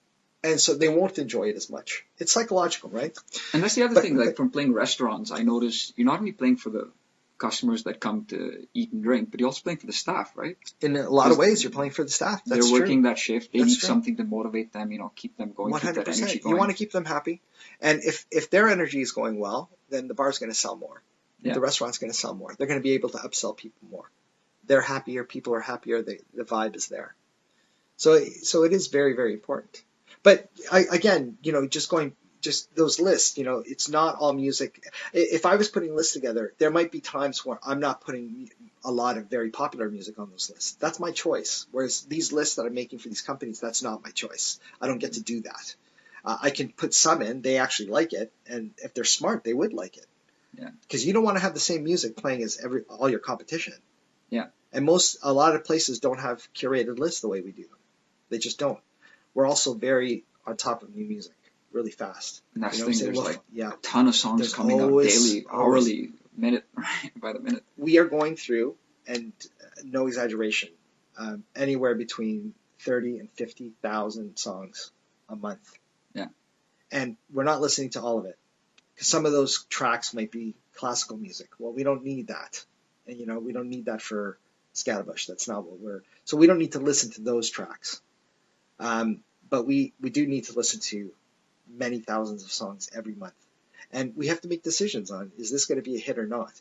And so they won't enjoy it as much. It's psychological, right? And that's the other thing, like from playing restaurants, I notice you're not only playing for the customers that come to eat and drink, but you're also playing for the staff, right? In a lot of ways, you're playing for the staff. That's They're working true. that shift. They That's need true. something to motivate them, keep them going, keep that energy 100%. going. You want to keep them happy. And if their energy is going well, then the bar's going to sell more. Yeah. The restaurant's going to sell more. They're going to be able to upsell people more. They're happier. People are happier. The vibe is there. So it is very, very important. But again, just those lists, it's not all music. If I was putting lists together, there might be times where I'm not putting a lot of very popular music on those lists. That's my choice. Whereas these lists that I'm making for these companies, that's not my choice. I don't get to do that. I can put some in. They actually like it. And if they're smart, they would like it. Yeah. Because you don't want to have the same music playing as all your competition. Yeah. And a lot of places don't have curated lists the way we do. They just don't. We're also very on top of new music, really fast. And that's the thing, there's a ton of songs There's coming out daily, hourly, minute, by the minute. We are going through, and no exaggeration, anywhere between 30 and 50,000 songs a month. Yeah. And we're not listening to all of it. Because some of those tracks might be classical music. Well, we don't need that. And, we don't need that for Scatterbush. That's not what so we don't need to listen to those tracks. But we do need to listen to many thousands of songs every month. And we have to make decisions on, is this going to be a hit or not?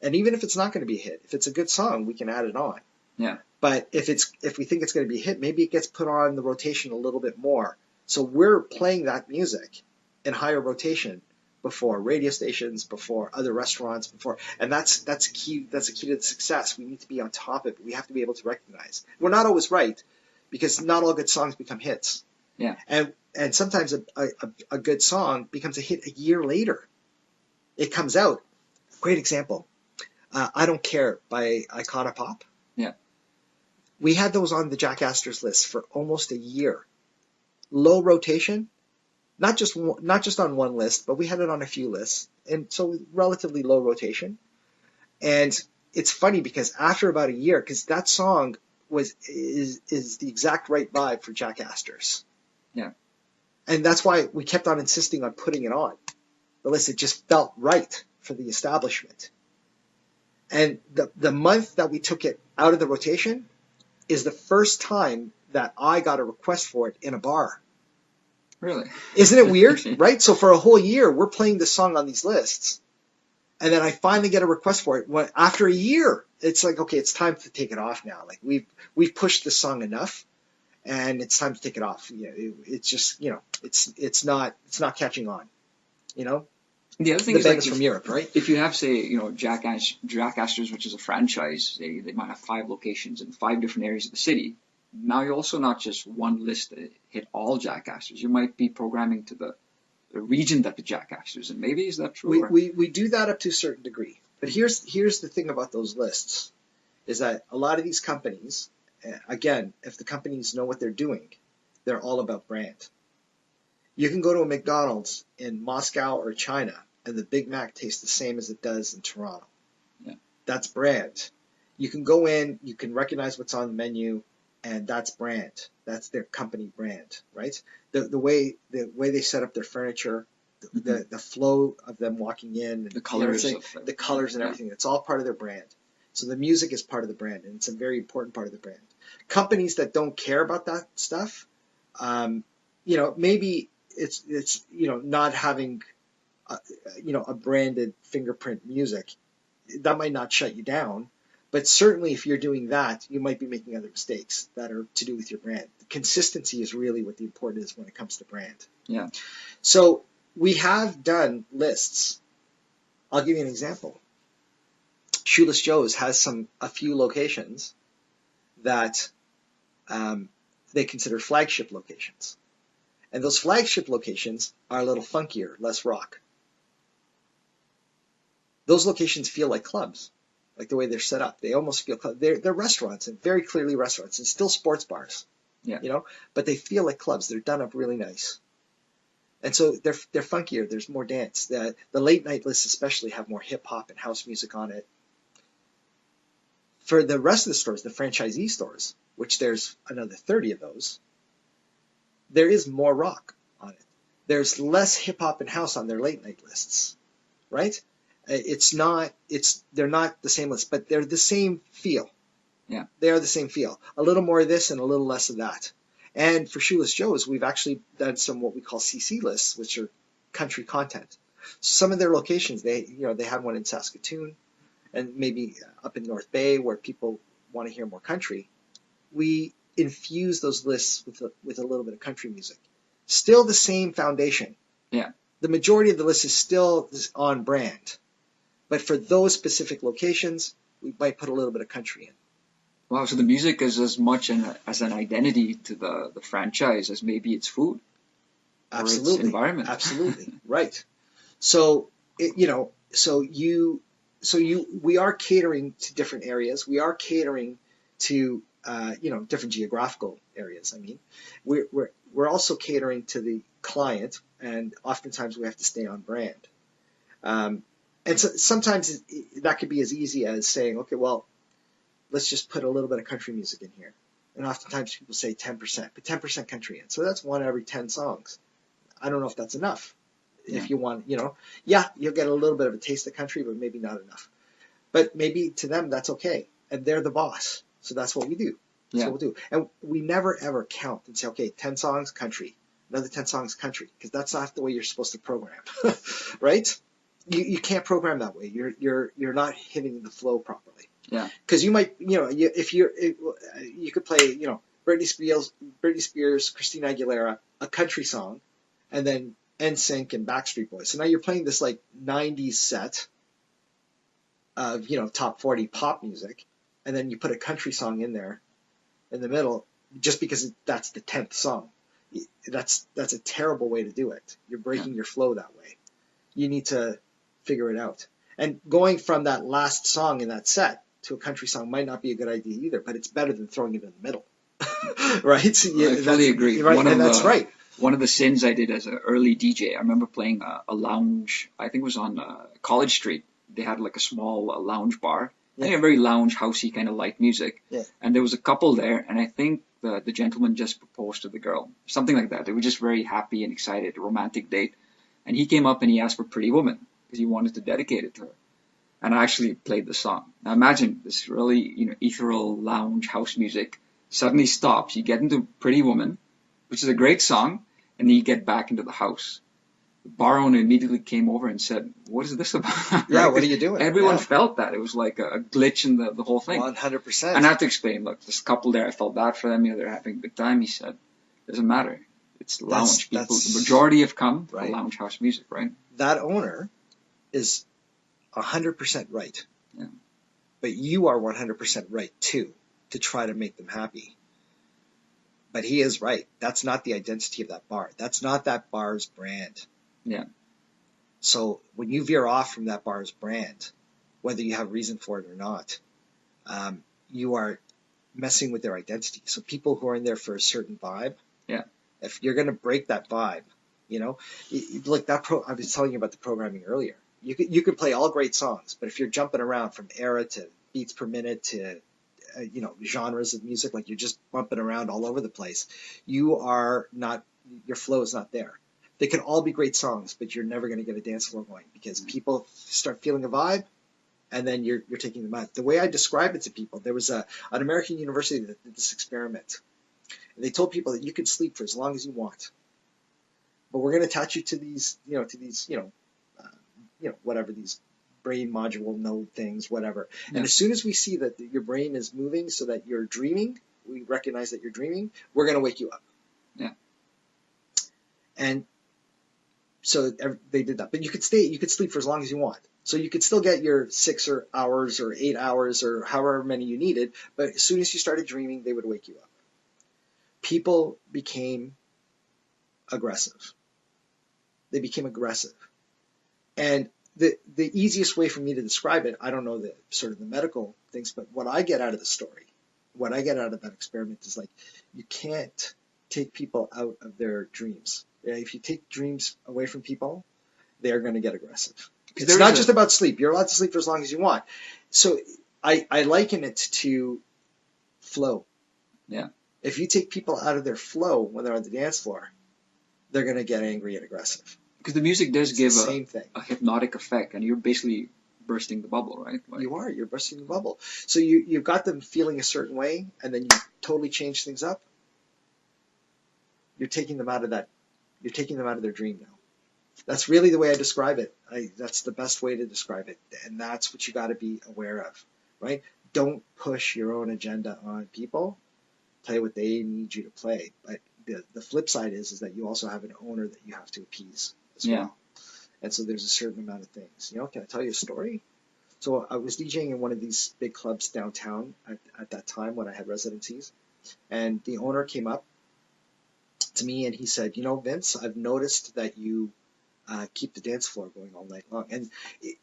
And even if it's not going to be a hit, if it's a good song, we can add it on. Yeah. But if we think it's going to be a hit, maybe it gets put on the rotation a little bit more. So we're playing that music in higher rotation before radio stations, before other restaurants, and that's key. That's a key to the success. We need to be on top of it. We have to be able to recognize. We're not always right, because not all good songs become hits. Yeah. And sometimes a good song becomes a hit a year later. It comes out. Great example. I Don't Care by Icona Pop. Yeah. We had those on the Jack Astor's list for almost a year. Low rotation, not just on one list, but we had it on a few lists, and so relatively low rotation. And it's funny because after about a year, because that song is the exact right vibe for Jack Astor's. Yeah. And that's why we kept on insisting on putting it on the list. It just felt right for the establishment. And the month that we took it out of the rotation is the first time that I got a request for it in a bar. Really? Isn't it weird? Right? So for a whole year, we're playing this song on these lists. And then I finally get a request for it. After a year, it's like, okay, it's time to take it off now. Like we've pushed this song enough, and it's time to take it off. It's just, it's not catching on. The other thing the is, band is from Europe, right? If you have, say, Jack Astor's, which is a franchise, they might have 5 locations in 5 different areas of the city. Now you're also not just one list that hit all Jack Astor's. You might be programming to the region that the Jack Astor's in. Maybe, is that true? We do that up to a certain degree. But here's the thing about those lists, is that a lot of these companies, again, if the companies know what they're doing, they're all about brand. You can go to a McDonald's in Moscow or China, and the Big Mac tastes the same as it does in Toronto. Yeah. That's brand. You can go in, you can recognize what's on the menu, and that's brand. That's their company brand, right? The way they set up their furniture, the flow of them walking in, The colors, the colors and everything. It's all part of their brand. So the music is part of the brand, and it's a very important part of the brand. Companies that don't care about that stuff, maybe it's not having a branded fingerprint music, that might not shut you down. But certainly if you're doing that, you might be making other mistakes that are to do with your brand. Consistency is really what the important is when it comes to brand. Yeah. So we have done lists. I'll give you an example. Shoeless Joe's has a few locations that they consider flagship locations. And those flagship locations are a little funkier, less rock. Those locations feel like clubs, like the way they're set up. They almost feel clubs. They're restaurants, and very clearly restaurants, and still sports bars. Yeah. But they feel like clubs. They're done up really nice. And so they're funkier. There's more dance. The late night lists especially have more hip hop and house music on it. For the rest of the stores, the franchisee stores, which there's another 30 of those, there is more rock on it. There's less hip hop and house on their late night lists, right? They're not the same list, but they're the same feel. Yeah. They are the same feel. A little more of this and a little less of that. And for Shoeless Joe's, we've actually done some what we call CC lists, which are country content. Some of their locations, they had one in Saskatoon and maybe up in North Bay where people want to hear more country. We infuse those lists with a little bit of country music. Still the same foundation. Yeah. The majority of the list is still on brand. But for those specific locations, we might put a little bit of country in. Wow, so the music is as much as an identity to the franchise as maybe its food. Absolutely. Or its environment. Absolutely. Right. So, we are catering to different areas. We are catering to, different geographical areas. I mean, we're also catering to the client, and oftentimes we have to stay on brand. And so sometimes that could be as easy as saying, okay, well, let's just put a little bit of country music in here. And oftentimes people say 10%, put 10% country in. So that's 1 every 10 songs. I don't know if that's enough. Yeah. If you want, you'll get a little bit of a taste of country, but maybe not enough. But maybe to them, that's okay. And they're the boss. So that's what we do. That's what we'll do. And we never, ever count and say, okay, 10 songs, country. Another 10 songs, country. Because that's not the way you're supposed to program. Right? You can't program that way. You're not hitting the flow properly. Yeah. Because you might, you could play, Britney Spears, Christina Aguilera, a country song, and then NSYNC and Backstreet Boys. So now you're playing this like 90s set of, top 40 pop music, and then you put a country song in there in the middle just because that's the 10th song. That's a terrible way to do it. You're breaking your flow that way. You need to figure it out. And going from that last song in that set to a country song might not be a good idea either, but it's better than throwing it in the middle. Right? So I fully agree. Right, and that's right. One of the sins I did as an early DJ, I remember playing a lounge, I think it was on College Street. They had like a small lounge bar. Yeah. A very lounge, housey kind of light music. Yeah. And there was a couple there, and I think the gentleman just proposed to the girl. Something like that. They were just very happy and excited, a romantic date. And he came up and he asked for Pretty Woman because he wanted to dedicate it to her. And I actually played the song. Now imagine this really, ethereal lounge house music suddenly stops. You get into Pretty Woman, which is a great song, and then you get back into the house. The bar owner immediately came over and said, "What is this about?" Yeah, what are you doing? Everyone felt that. It was like a glitch in the whole thing. 100%. And I have to explain, look, this couple there, I felt bad for them. They're having a good time. He said, doesn't matter. It's lounge people. The majority have come for lounge house music, right? That owner is 100% right. Yeah. But you are 100% right too, to try to make them happy. But he is right. That's not the identity of that bar. That's not that bar's brand. Yeah. So when you veer off from that bar's brand, whether you have reason for it or not, you are messing with their identity. So people who are in there for a certain vibe, Yeah. if you're going to break that vibe, like I was telling you about the programming earlier. You could play all great songs, but if you're jumping around from era to beats per minute to genres of music, like you're just bumping around all over the place, your flow is not there. They can all be great songs, but you're never going to get a dance floor going because people start feeling a vibe, and then you're taking them out. The way I describe it to people, there was an American university that did this experiment, and they told people that you can sleep for as long as you want, but we're going to attach you to these, whatever, these brain module node things, whatever. Yeah. And as soon as we see that your brain is moving so that you're dreaming, we recognize that you're dreaming, we're going to wake you up. Yeah. And so they did that. But you could sleep for as long as you want. So you could still get your 6 hours or 8 hours or however many you needed, but as soon as you started dreaming, they would wake you up. People became aggressive. They became aggressive. And the easiest way for me to describe it, I don't know the sort of the medical things, but what I get out of the story, what I get out of that experiment is like, you can't take people out of their dreams. If you take dreams away from people, they're going to get aggressive. It's not just about sleep. You're allowed to sleep for as long as you want. So I liken it to flow. Yeah. If you take people out of their flow when they're on the dance floor, they're going to get angry and aggressive. Because the music does give a hypnotic effect, and you're basically bursting the bubble, right? You're bursting the bubble. So you've got them feeling a certain way, and then you totally change things up. You're taking them out of their dream now. That's really the way I describe it. That's the best way to describe it, and that's what you got to be aware of, right? Don't push your own agenda on people. Play what they need you to play, but the flip side is that you also have an owner that you have to appease as well. And so there's a certain amount of things. Can I tell you a story? So I was DJing in one of these big clubs downtown at that time when I had residencies, and the owner came up to me and he said, Vince, I've noticed that you keep the dance floor going all night long. And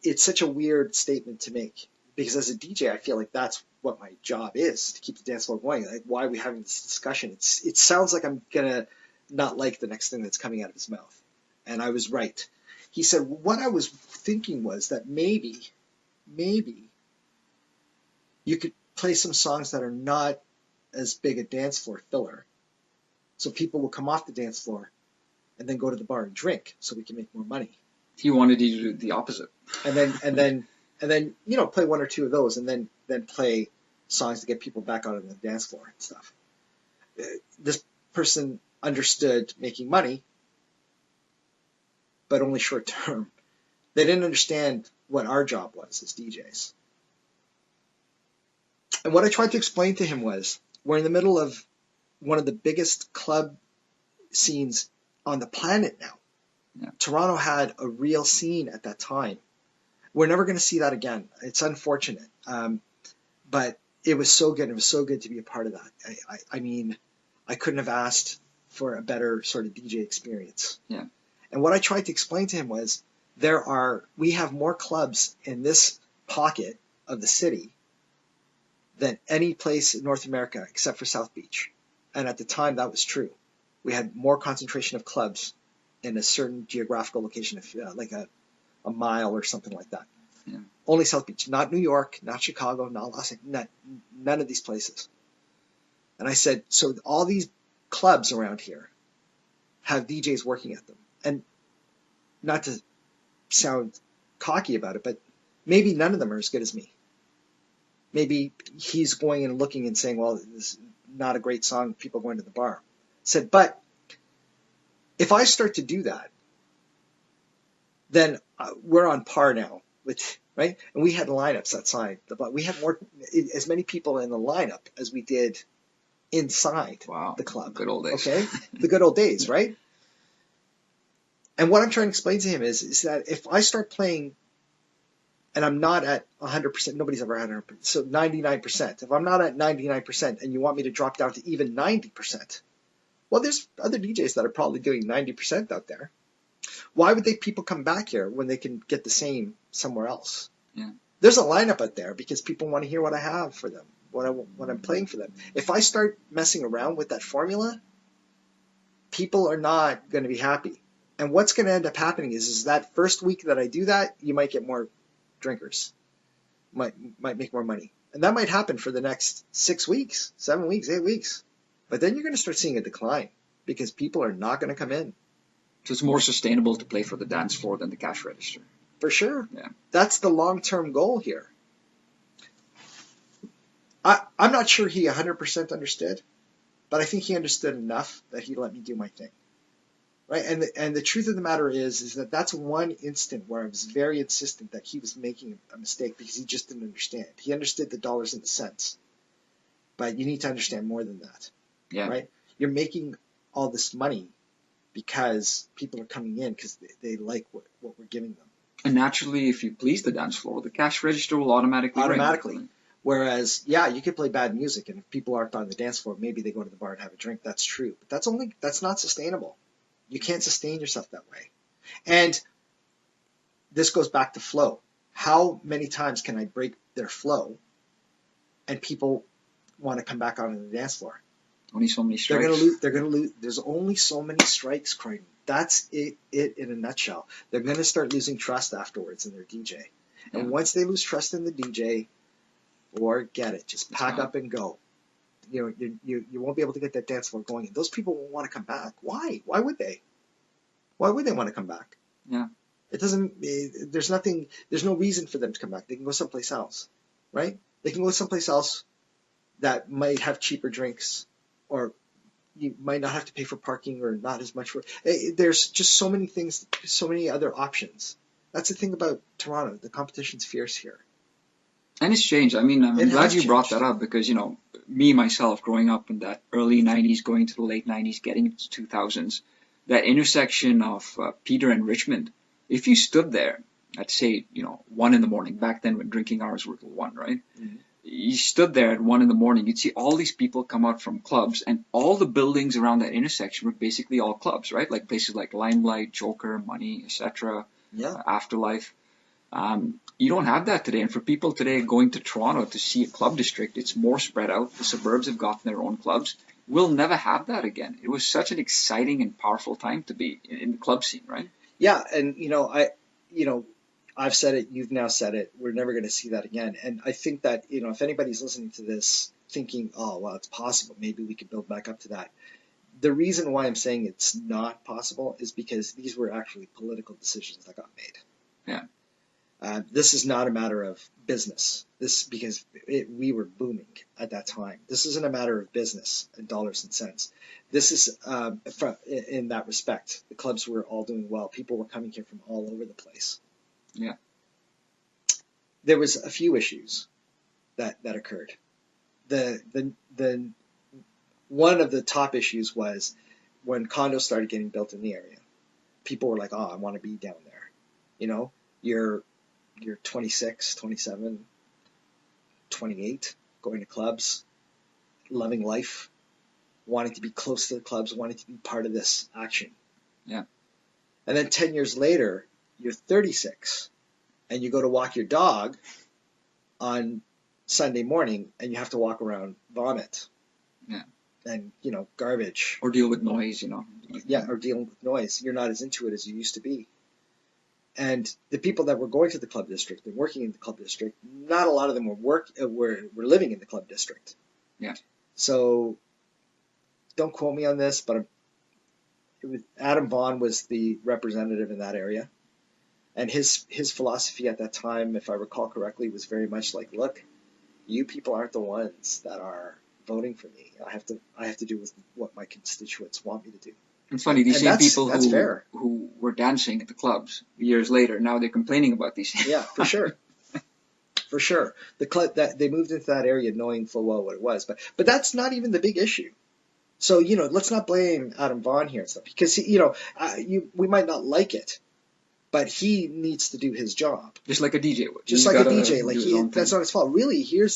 it's such a weird statement to make, because as a DJ, I feel like that's what my job is, to keep the dance floor going. Like, why are we having this discussion? It sounds like I'm going to not like the next thing that's coming out of his mouth. And I was right. He said, what I was thinking was that maybe you could play some songs that are not as big a dance floor filler. So people will come off the dance floor and then go to the bar and drink so we can make more money. He wanted you to do the opposite. And then play one or two of those, and then play songs to get people back out on the dance floor and stuff. This person understood making money, but only short term. They didn't understand what our job was as DJs. And what I tried to explain to him was, we're in the middle of one of the biggest club scenes on the planet now. Yeah. Toronto had a real scene at that time. We're never going to see that again. It's unfortunate. But it was so good. It was so good to be a part of that. I mean, I couldn't have asked for a better sort of DJ experience. Yeah. And what I tried to explain to him was, we have more clubs in this pocket of the city than any place in North America except for South Beach. And at the time, that was true. We had more concentration of clubs in a certain geographical location, like a mile or something like that. Yeah. Only South Beach, not New York, not Chicago, not Los Angeles, none of these places. And I said, so all these clubs around here have DJs working at them. And not to sound cocky about it, but maybe none of them are as good as me. Maybe he's going and looking and saying, well, this is not a great song, people going to the bar. I said, but if I start to do that, then we're on par now with, right? And we had lineups outside, but we had as many people in the lineup as we did inside the club. Good old days. Okay? The good old days, right? And what I'm trying to explain to him is that if I start playing and I'm not at 100%, nobody's ever at 100%, so 99%. If I'm not at 99% and you want me to drop down to even 90%, well, there's other DJs that are probably doing 90% out there. Why would people come back here when they can get the same somewhere else? Yeah. There's a lineup out there because people want to hear what I have for them. when I'm playing for them. If I start messing around with that formula, people are not going to be happy. And what's going to end up happening is that first week that I do that, you might get more drinkers, might make more money. And that might happen for the next 6 weeks, 7 weeks, 8 weeks. But then you're going to start seeing a decline because people are not going to come in. So it's more sustainable to play for the dance floor than the cash register. For sure. Yeah. That's the long-term goal here. I'm not sure he 100% understood, but I think he understood enough that he let me do my thing. Right? And the truth of the matter is that that's one instant where I was very insistent that he was making a mistake because he just didn't understand. He understood the dollars and the cents. But you need to understand more than that. Yeah. Right? You're making all this money because people are coming in because they like what we're giving them. And naturally, if you please the dance floor, the cash register will automatically ring. Whereas, yeah, you could play bad music, and if people aren't on the dance floor, maybe they go to the bar and have a drink. That's true. But that's not sustainable. You can't sustain yourself that way. And this goes back to flow. How many times can I break their flow and people want to come back onto the dance floor? Only so many strikes. They're going to lose. There's only so many strikes, Croydon. That's it in a nutshell. They're going to start losing trust afterwards in their DJ. And once they lose trust in the DJ, forget it. Just pack up and go. You won't be able to get that dance floor going. And those people won't want to come back. Why? Why would they? Why would they want to come back? Yeah. There's no reason for them to come back. They can go someplace else, right? They can go someplace else that might have cheaper drinks, or you might not have to pay for parking or not as much for. There's just so many things, so many other options. That's the thing about Toronto. The competition's fierce here. And it's changed. I mean, I'm glad you brought that up because, me, myself, growing up in that early 90s, going to the late 90s, getting into 2000s, that intersection of Peter and Richmond, if you stood there at, say, 1 in the morning, back then when drinking hours were till 1, right? Mm-hmm. You stood there at 1 in the morning, you'd see all these people come out from clubs, and all the buildings around that intersection were basically all clubs, right? Like places like Limelight, Joker, Money, etc., Afterlife. You don't have that today. And for people today going to Toronto to see a club district, it's more spread out. The suburbs have gotten their own clubs. We'll never have that again. It was such an exciting and powerful time to be in the club scene, right? Yeah, and I've said it, you've now said it. We're never going to see that again. And I think that, if anybody's listening to this thinking, oh, well, it's possible, maybe we could build back up to that. The reason why I'm saying it's not possible is because these were actually political decisions that got made. Yeah. This is not a matter of business. Because we were booming at that time. This isn't a matter of business and dollars and cents. This is in that respect. The clubs were all doing well. People were coming here from all over the place. Yeah. There was a few issues that occurred. The one of the top issues was when condos started getting built in the area. People were like, "Oh, I want to be down there." You're 26, 27, 28, going to clubs, loving life, wanting to be close to the clubs, wanting to be part of this action. Yeah. And then 10 years later, you're 36, and you go to walk your dog on Sunday morning, and you have to walk around vomit. Yeah. And, garbage. Or deal with noise, Yeah, or dealing with noise. You're not as into it as you used to be. And the people that were going to the club district and working in the club district, not a lot of them were living in the club district. Yeah. So don't quote me on this, but Adam Vaughn was the representative in that area. And his philosophy at that time, if I recall correctly, was very much like, look, you people aren't the ones that are voting for me. I have to do with what my constituents want me to do. It's funny, these same people who were dancing at the clubs years later, now they're complaining about these things. Yeah, for sure. For sure. The club that they moved into that area knowing full well what it was. But that's not even the big issue. So, let's not blame Adam Vaughn here and stuff because, we might not like it, but he needs to do his job. Just like a DJ would. Just like a DJ. That's not his fault. Really, here are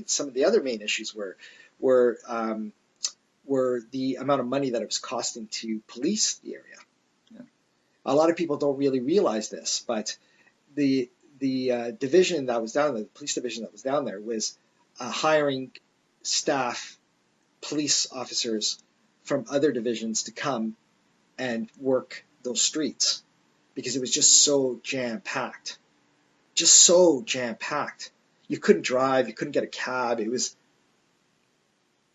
some of the other main issues were the amount of money that it was costing to police the area. Yeah. A lot of people don't really realize this, but the division that was down there, the police division that was down there, was hiring staff, police officers from other divisions to come and work those streets because it was just so jam-packed. Just so jam-packed. You couldn't drive, you couldn't get a cab. It was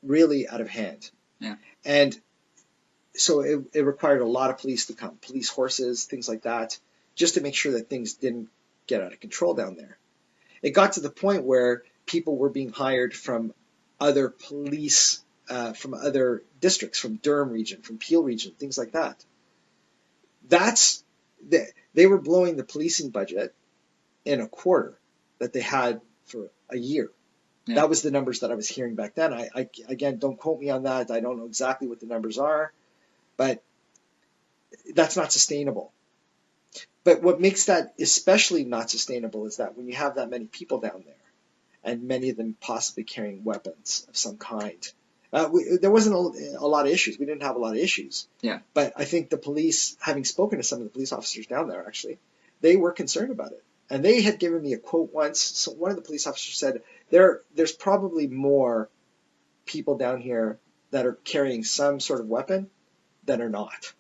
really out of hand. Yeah. And so it required a lot of police to come, police horses, things like that, just to make sure that things didn't get out of control down there. It got to the point where people were being hired from other police, from other districts, from Durham region, from Peel region, things like that. They were blowing the policing budget in a quarter that they had for a year. Yeah. That was the numbers that I was hearing back then. I again, don't quote me on that. I don't know exactly what the numbers are, but that's not sustainable. But what makes that especially not sustainable is that when you have that many people down there, and many of them possibly carrying weapons of some kind, there wasn't a lot of issues. We didn't have a lot of issues. Yeah. But I think the police, having spoken to some of the police officers down there, actually, they were concerned about it. And they had given me a quote once. So one of the police officers said, there's probably more people down here that are carrying some sort of weapon than are not,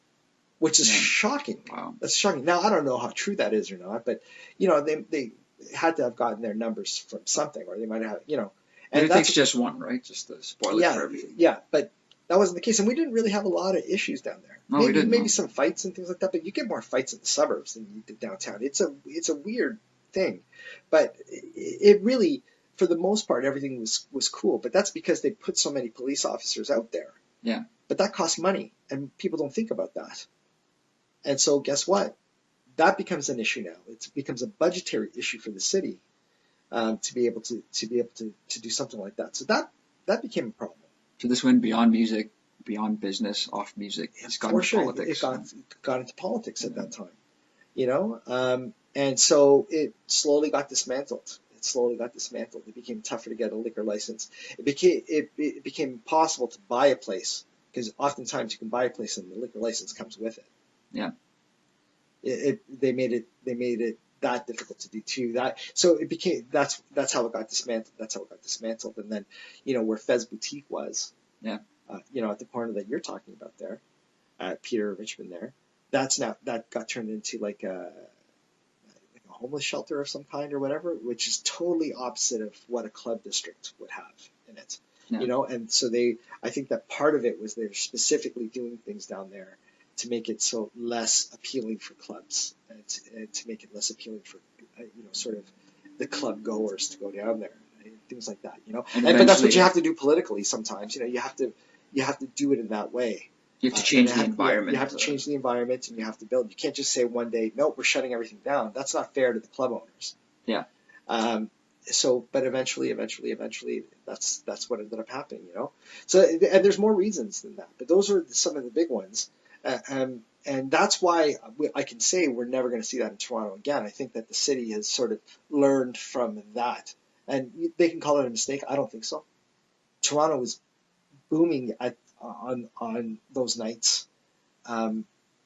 which is shocking. Wow. That's shocking. Now, I don't know how true that is or not, but, they had to have gotten their numbers from something, or they might have, And it takes just one, right? Just to spoil it for everything. Yeah, but that wasn't the case. And we didn't really have a lot of issues down there. No, we didn't. Maybe some fights and things like that, but you get more fights in the suburbs than you do downtown. It's a weird thing. But it really, for the most part, everything was cool. But that's because they put so many police officers out there. Yeah. But that costs money, and people don't think about that. And so guess what? That becomes an issue now. It becomes a budgetary issue for the city to be able to do something like that. So that became a problem. So this went beyond music, beyond business, off music. It's got into politics. It got into politics at that time, and so it slowly got dismantled. It became tougher to get a liquor license. It became impossible to buy a place because oftentimes you can buy a place and the liquor license comes with it. Yeah. They made it that difficult to do too. So it became that's how it got dismantled. And then where Fez Boutique was, yeah, at the corner that you're talking about there, at Peter Richmond there, that got turned into like a homeless shelter of some kind or whatever, which is totally opposite of what a club district would have in it. Yeah. And so I think that part of it was they're specifically doing things down there to make it so less appealing for clubs and to make it less appealing for sort of the club goers to go down there, things like that. But that's what you have to do politically sometimes. You have to do it in that way. You have to change the environment. You have to change the environment, and you have to build. You can't just say one day, nope, we're shutting everything down. That's not fair to the club owners. Yeah. But eventually, that's what ended up happening. So, and there's more reasons than that, but those are some of the big ones. And that's why I can say we're never going to see that in Toronto again. I think that the city has sort of learned from that. And they can call it a mistake. I don't think so. Toronto was booming on those nights.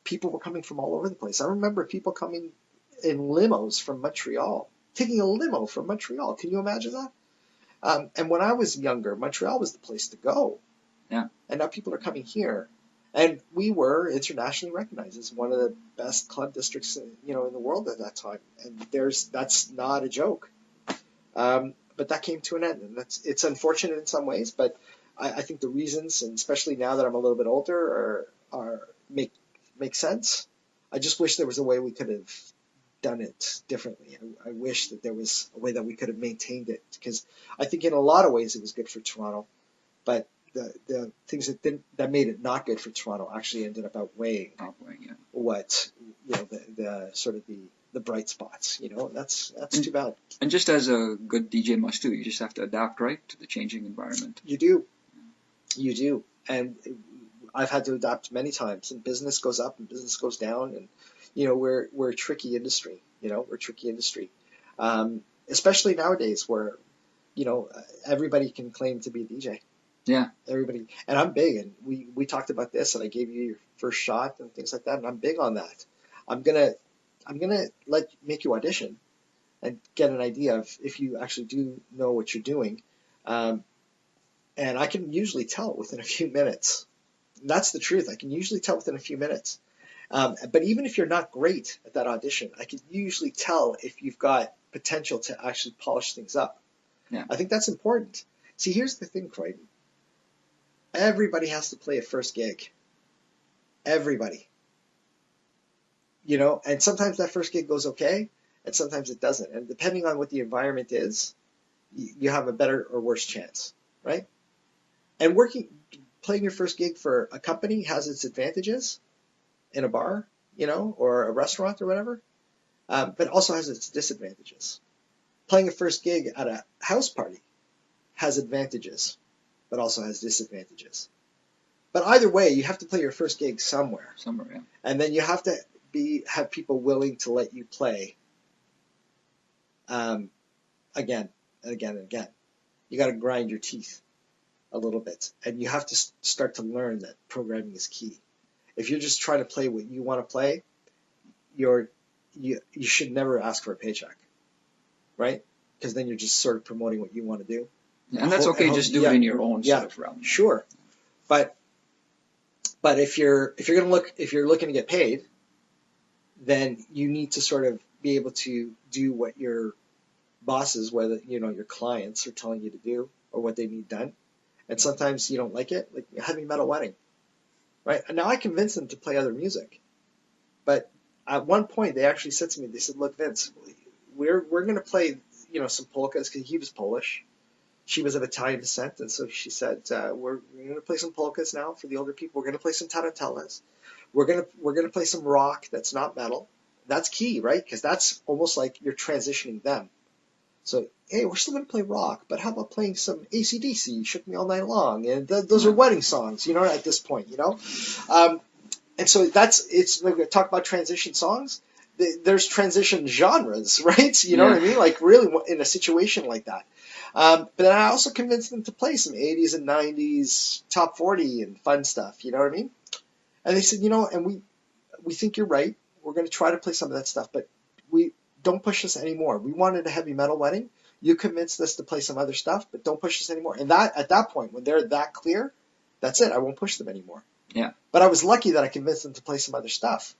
People were coming from all over the place. I remember people coming in limos from Montreal, taking a limo from Montreal. Can you imagine that? And when I was younger, Montreal was the place to go. Yeah. And now people are coming here. And we were internationally recognized as one of the best club districts, in the world at that time. And that's not a joke. But that came to an end, and it's unfortunate in some ways. But I think the reasons, and especially now that I'm a little bit older, make sense. I just wish there was a way we could have done it differently. I wish that there was a way that we could have maintained it, because I think in a lot of ways it was good for Toronto, but the things that made it not good for Toronto actually ended up outweighing what the sort of the bright spots. That's too bad. And just as a good DJ must do, you just have to adapt, right, to the changing environment. You do, and I've had to adapt many times. And business goes up and business goes down, and we're a tricky industry. Especially nowadays where everybody can claim to be a DJ. Yeah. Everybody. And I'm big, and we talked about this, and I gave you your first shot and things like that, and I'm big on that. I'm gonna make you audition and get an idea of if you actually do know what you're doing, Um, and I can usually tell within a few minutes. That's the truth. I can usually tell within a few minutes. But even if you're not great at that audition, I can usually tell if you've got potential to actually polish things up. Yeah. I think that's important. See, here's the thing, Croydon. Everybody has to play a first gig. Everybody. You know, and sometimes that first gig goes okay, and sometimes it doesn't. And depending on what the environment is, you have a better or worse chance, right? And playing your first gig for a company has its advantages in a bar, you know, or a restaurant or whatever, but also has its disadvantages. Playing a first gig at a house party has advantages, but also has disadvantages. But either way, you have to play your first gig somewhere. Somewhere, yeah. And then you have to have people willing to let you play again and again and again. You got to grind your teeth a little bit, and you have to start to learn that programming is key. If you're just trying to play what you want to play, you should never ask for a paycheck, right? Because then you're just sort of promoting what you want to do. Yeah, and that's okay. Just do it in your own sort of realm. Sure, but if you're looking to get paid, then you need to sort of be able to do what your bosses, whether your clients, are telling you to do or what they need done. And sometimes you don't like it, like heavy metal wedding, right? And now I convinced them to play other music, but at one point they actually said to me, they said, "Look, Vince, we're going to play some polkas," because he was Polish. She was of Italian descent, and so she said, "We're going to play some polkas now for the older people. We're going to play some tarantellas. We're going to play some rock that's not metal." That's key, right? Because that's almost like you're transitioning them. So, hey, we're still going to play rock, but how about playing some AC/DC, Shook Me All Night Long? And those are wedding songs, at this point, and so it's when we talk about transition songs, there's transition genres, right? You know what I mean? Like really in a situation like that. But then I also convinced them to play some 80s and 90s top 40 and fun stuff, you know what I mean? And they said, and we think you're right. We're going to try to play some of that stuff, but we don't push us anymore. We wanted a heavy metal wedding. You convinced us to play some other stuff, but don't push us anymore. And that at that point, when they're that clear, that's it. I won't push them anymore. Yeah. But I was lucky that I convinced them to play some other stuff.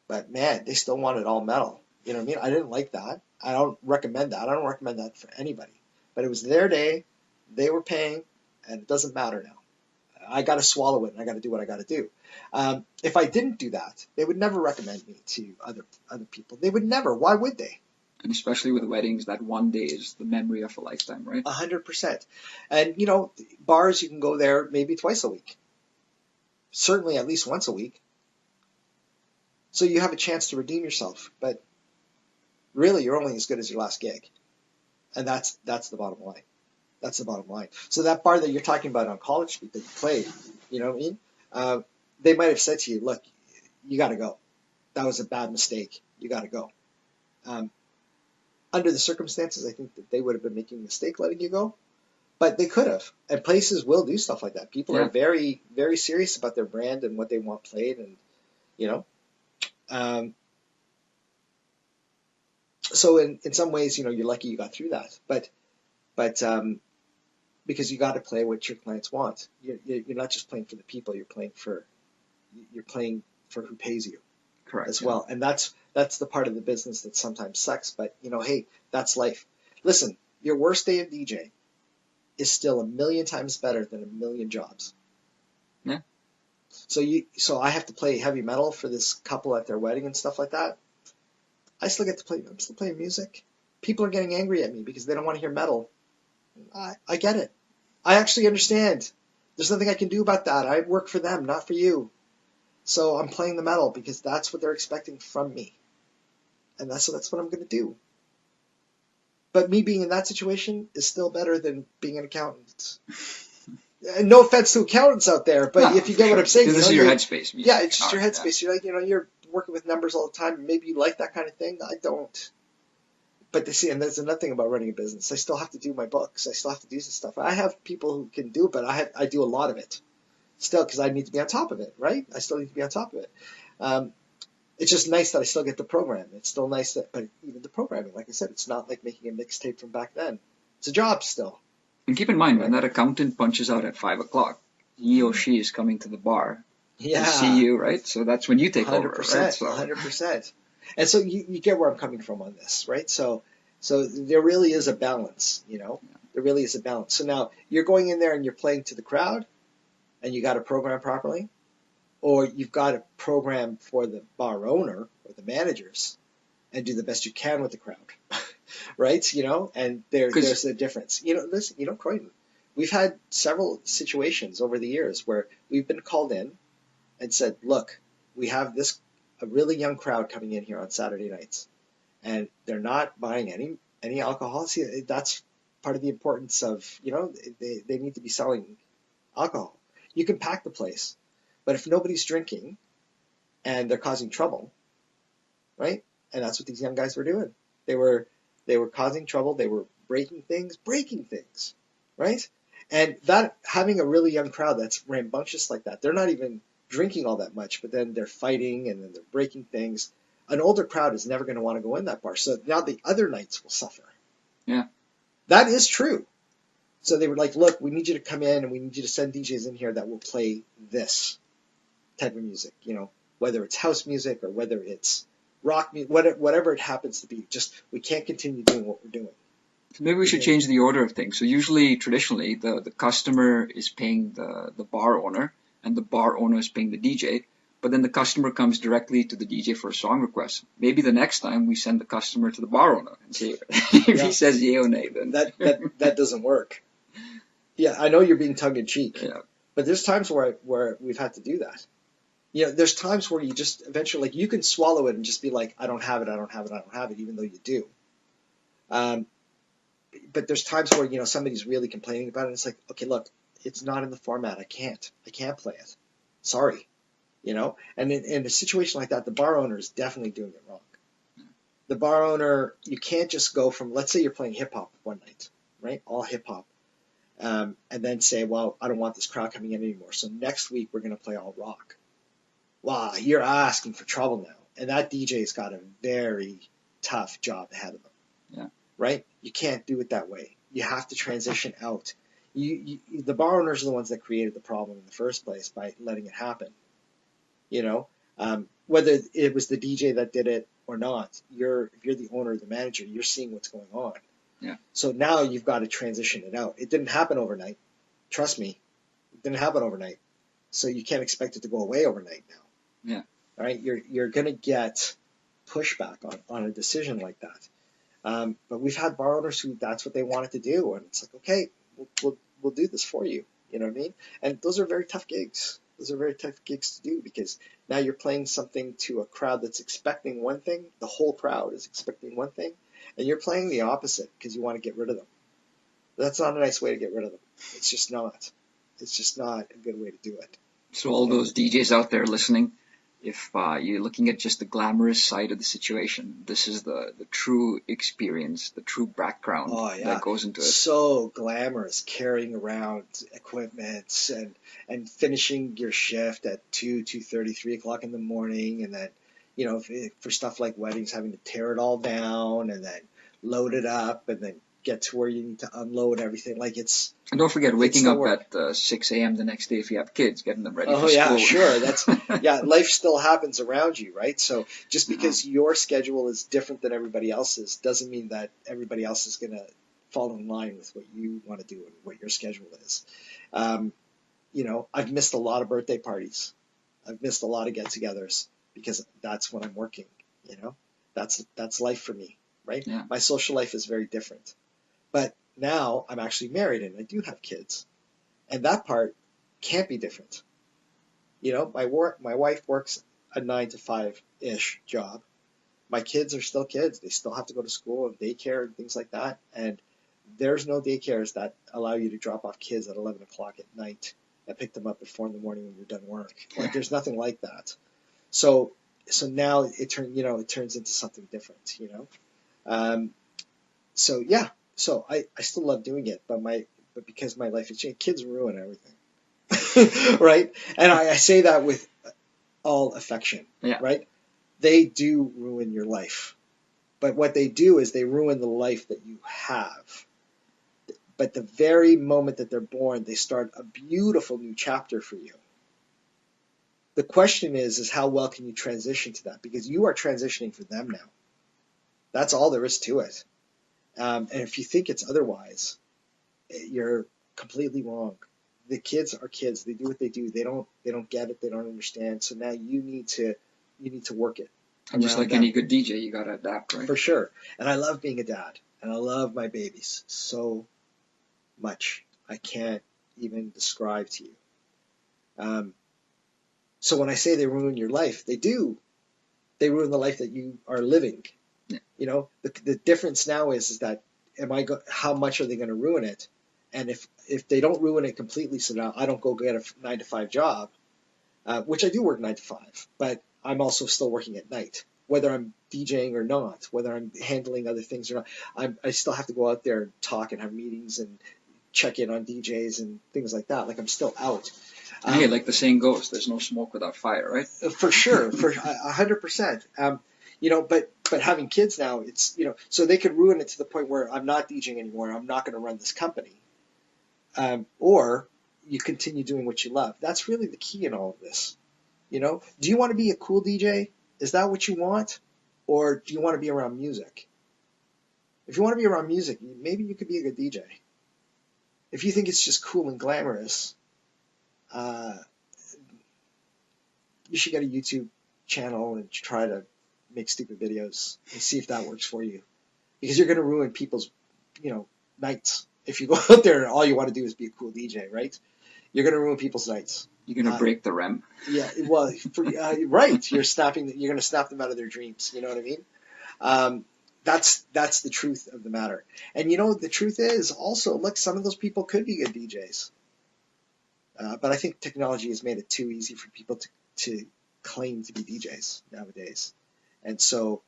But man, they still wanted all metal. You know what I mean? I didn't like that. I don't recommend that. I don't recommend that for anybody. But it was their day. They were paying, and it doesn't matter now. I got to swallow it, and I got to do what I got to do. If I didn't do that, they would never recommend me to other people. They would never. Why would they? And especially with weddings, that one day is the memory of a lifetime, right? 100%. And, bars, you can go there maybe twice a week. Certainly at least once a week. So you have a chance to redeem yourself. But really, you're only as good as your last gig. And that's the bottom line. That's the bottom line. So that bar that you're talking about on College Street that you played, you know what I mean? They might have said to you, "Look, you got to go. That was a bad mistake. You got to go." Under the circumstances, I think that they would have been making a mistake letting you go. But they could have. And places will do stuff like that. People are very, very serious about their brand and what they want played. And, so in some ways, you're lucky you got through that. But because you got to play what your clients want. You're not just playing for the people. You're playing for who pays you. Correct. As well. And that's the part of the business that sometimes sucks. But, hey, that's life. Listen, your worst day of DJing is still 1,000,000 times better than 1,000,000 jobs. Yeah. So I have to play heavy metal for this couple at their wedding and stuff like that. I still get to play. I'm still playing music. People are getting angry at me because they don't want to hear metal. I get it. I actually understand. There's nothing I can do about that. I work for them, not for you. So I'm playing the metal because that's what they're expecting from me. And that's what I'm going to do. But me being in that situation is still better than being an accountant. And no offense to accountants out there, but if you get what I'm saying. This is your headspace. Yeah, it's just your headspace. Yeah. You're like, you're working with numbers all the time. Maybe you like that kind of thing. I don't. But they see, and there's another thing about running a business. I still have to do my books. I still have to do some stuff. I have people who can do it, but I do a lot of it still because I need to be on top of it, right? I still need to be on top of it. It's just nice that I still get the program. It's still nice but even the programming, like I said, it's not like making a mixtape from back then. It's a job still. And keep in mind, when right? that accountant punches out at 5 o'clock, he or she is coming to the bar to see Yeah, you, right? So that's when you take over, right? 100%, So 100%. And so you get where I'm coming from on this, right? So there really is a balance, you know. There really is a balance. So now you're going in there and you're playing to the crowd, and you got to program properly, or you've got to program for the bar owner or the managers and do the best you can with the crowd, right? You know, and because there's a difference. You know, listen, you know, Croydon, we've had several situations over the years where we've been called in and said, look, we have this a really young crowd coming in here on Saturday nights, and they're not buying any alcohol. See, that's part of the importance of, you know, they need to be selling alcohol. You can pack the place, but if nobody's drinking and they're causing trouble, right? And that's what these young guys were doing. They were they were causing trouble. They were breaking things, right? And that having a really young crowd that's rambunctious like that, they're not even drinking all that much, but then they're fighting and then they're breaking things. An older crowd is never going to want to go in that bar. So now the other nights will suffer. yeah, That is true. So they were like, look, we need you to come in and we need you to send DJs in here that will play this type of music, you know, whether it's house music or whether it's rock music, whatever it happens to be. Just we can't continue doing what we're doing. so maybe we should Okay. change the order of things. So usually, traditionally, the customer is paying the bar owner, and the bar owner is paying the DJ. But then the customer comes directly to the DJ for a song request. Maybe the next time we send the customer to the bar owner and see if he Yeah, says yay or nay. Then that doesn't work. Yeah, I know you're being tongue in cheek, yeah, but there's times where we've had to do that. You know, there's times where you just eventually like you can swallow it and just be like, I don't have it, I don't have it, I don't have it, even though you do. Um, but there's times where you know somebody's really complaining about it. And it's like, okay, look, it's not in the format. I can't play it. Sorry, you know. And in a situation like that, the bar owner is definitely doing it wrong. The bar owner, you can't just go from, let's say you're playing hip hop one night, right? All hip hop, and then say, well, I don't want this crowd coming in anymore. So next week we're going to play all rock. Wow, you're asking for trouble now, and that DJ's got a very tough job ahead of them. yeah. Right? You can't do it that way. You have to transition out. The bar owners are the ones that created the problem in the first place by letting it happen. You know, whether it was the DJ that did it or not, if you're the owner or the manager, you're seeing what's going on. Yeah. So now you've got to transition it out. It didn't happen overnight. Trust me, it didn't happen overnight. So you can't expect it to go away overnight now. Yeah. All right, you're going to get pushback on a decision like that. But we've had bar owners who that's what they wanted to do, and it's like, okay, we'll do this for you. You know what I mean? And those are very tough gigs. Those are very tough gigs to do because now you're playing something to a crowd that's expecting one thing. The whole crowd is expecting one thing, and you're playing the opposite because you want to get rid of them. That's not a nice way to get rid of them. It's just not. It's just not a good way to do it. So all And those DJs out there listening, if you're looking at just the glamorous side of the situation, this is the true experience, the true background oh that yeah, goes into it. so glamorous carrying around equipment and finishing your shift at 2:30, 3 o'clock in the morning, and then you know for stuff like weddings, having to tear it all down and then load it up and then get to where you need to unload everything. Like And don't forget it's waking still up work. at 6 a.m. the next day if you have kids, getting them ready Oh for yeah, school. sure. Yeah, life still happens around you, right? So just because your schedule is different than everybody else's doesn't mean that everybody else is going to fall in line with what you want to do and what your schedule is. Um, you know, I've missed a lot of birthday parties. I've missed a lot of get-togethers because that's when I'm working, you know. That's life for me, right? Yeah. My social life is very different. But now I'm actually married and I do have kids. And that part can't be different. You know, my wife works a 9 to 5-ish job. My kids are still kids. They still have to go to school and daycare and things like that. And there's no daycares that allow you to drop off kids at 11 o'clock at night and pick them up at 4 in the morning when you're done work. Like there's nothing like that. So now it turns into something different, you know? So yeah, so I still love doing it, but because my life has changed, kids ruin everything. Right? And I say that with all affection, Yeah. right? They do ruin your life. But what they do is they ruin the life that you have. But the very moment that they're born, they start a beautiful new chapter for you. The question is how well can you transition to that? Because you are transitioning for them now. That's all there is to it. And if you think it's otherwise, you're completely wrong. The kids are kids. They do what they do. They don't get it. They don't understand. So now you need to work it. And just like any good DJ, you gotta adapt, right? For sure. And I love being a dad, and I love my babies so much. I can't even describe to you. So when I say they ruin your life, they do. They ruin the life that you are living. Yeah. You know, the difference now is that how much are they going to ruin it? And if they don't ruin it completely, so now I don't go get a 9-to-5 job, which I do work 9 to 5, but I'm also still working at night, whether I'm DJing or not, whether I'm handling other things or not. I still have to go out there and talk and have meetings and check in on DJs and things like that. Like I'm still out. Hey, like the saying goes, there's no smoke without fire, right? For sure, for 100%. You know, but having kids now, it's, you know, so they could ruin it to the point where I'm not DJing anymore. I'm not going to run this company. Or you continue doing what you love. That's really the key in all of this. You know, do you want to be a cool DJ? Is that what you want? Or do you want to be around music? If you want to be around music, maybe you could be a good DJ. If you think it's just cool and glamorous, you should get a YouTube channel and try to make stupid videos and see if that works for you. Because you're going to ruin people's, you know, nights. If you go out there and all you want to do is be a cool DJ, right? You're going to ruin people's nights. You're going to break the REM. Yeah, well, right. You're going to snap them out of their dreams. You know what I mean? That's the truth of the matter. And you know, the truth is also, look, some of those people could be good DJs. But I think technology has made it too easy for people to claim to be DJs nowadays. And so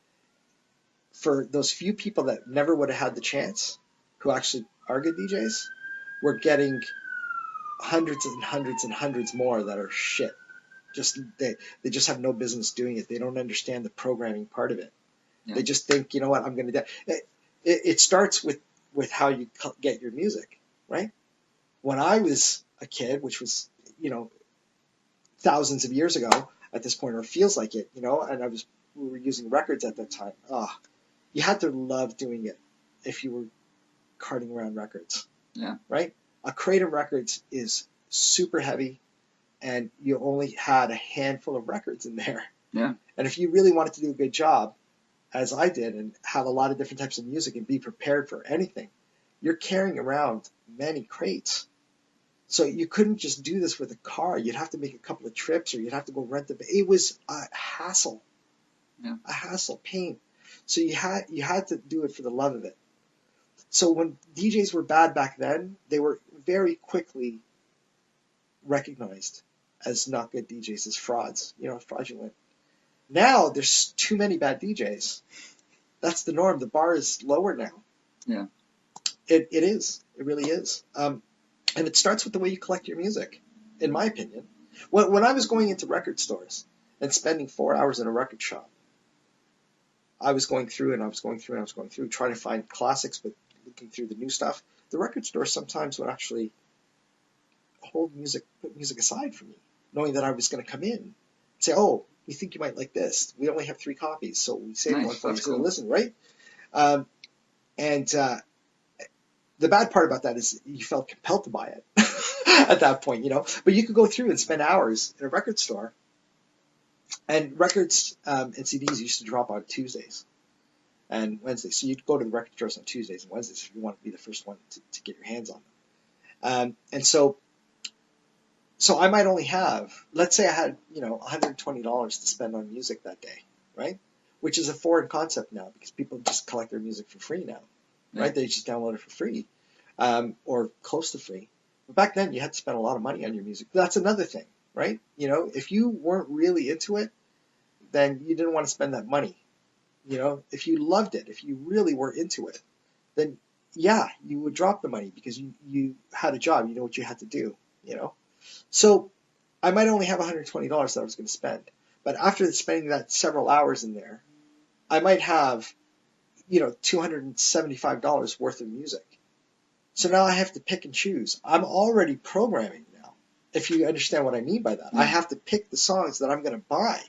for those few people that never would have had the chance, who actually are good DJs, we're getting hundreds and hundreds and hundreds more that are shit. They just have no business doing it. They don't understand the programming part of it. Yeah. They just think, you know what, I'm going to do. It starts with how you get your music, right? When I was a kid, which was, you know, thousands of years ago at this point, or feels like it, you know, and we were using records at that time. You had to love doing it if you were carting around records. Yeah. Right? A crate of records is super heavy, and you only had a handful of records in there. Yeah. And if you really wanted to do a good job, as I did, and have a lot of different types of music and be prepared for anything, you're carrying around many crates. So you couldn't just do this with a car. You'd have to make a couple of trips, or you'd have to go rent it was a hassle. Yeah. A hassle, pain. So you had to do it for the love of it. So when DJs were bad back then, they were very quickly recognized as not good DJs, as frauds, you know, fraudulent. Now there's too many bad DJs. That's the norm. The bar is lower now. Yeah. It is. It really is. And it starts with the way you collect your music, in my opinion. When I was going into record stores and spending 4 hours in a record shop, I was going through trying to find classics, but looking through the new stuff. The record store sometimes would actually put music aside for me, knowing that I was going to come in and say, oh, we think you might like this. We only have 3 copies, so we saved one for you to listen, right? The bad part about that is you felt compelled to buy it at that point, you know. But you could go through and spend hours in a record store. And records and CDs used to drop on Tuesdays and Wednesdays. So you'd go to the record stores on Tuesdays and Wednesdays if you want to be the first one to get your hands on them. And so I might only have, let's say I had, you know, $120 to spend on music that day, right? Which is a foreign concept now because people just collect their music for free now, right? Yeah. They just download it for free or close to free. But back then you had to spend a lot of money on your music. That's another thing, right? You know, if you weren't really into it, then you didn't want to spend that money. You know, if you loved it, if you really were into it, then yeah, you would drop the money because you had a job, you know what you had to do, you know. So I might only have $120 that I was going to spend. But after spending that several hours in there, I might have, you know, $275 worth of music. So now I have to pick and choose. I'm already programming now, if you understand what I mean by that. I have to pick the songs that I'm going to buy.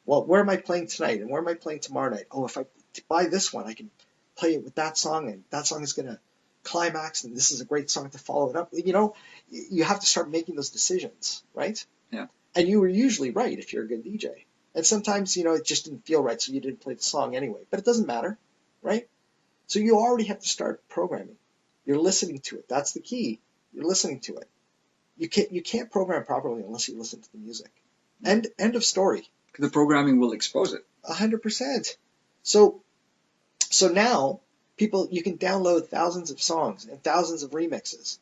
Well, where am I playing tonight and where am I playing tomorrow night? Oh, if I buy this one, I can play it with that song, and that song is going to climax, and this is a great song to follow it up. You have to start making those decisions, right? Yeah. And you were usually right if you're a good DJ. And sometimes, it just didn't feel right, so you didn't play the song anyway. But it doesn't matter, right? So you already have to start programming. You're listening to it. That's the key. You're listening to it. You can't program properly unless you listen to the music. End of story. The programming will expose it. 100%. So now you can download thousands of songs and thousands of remixes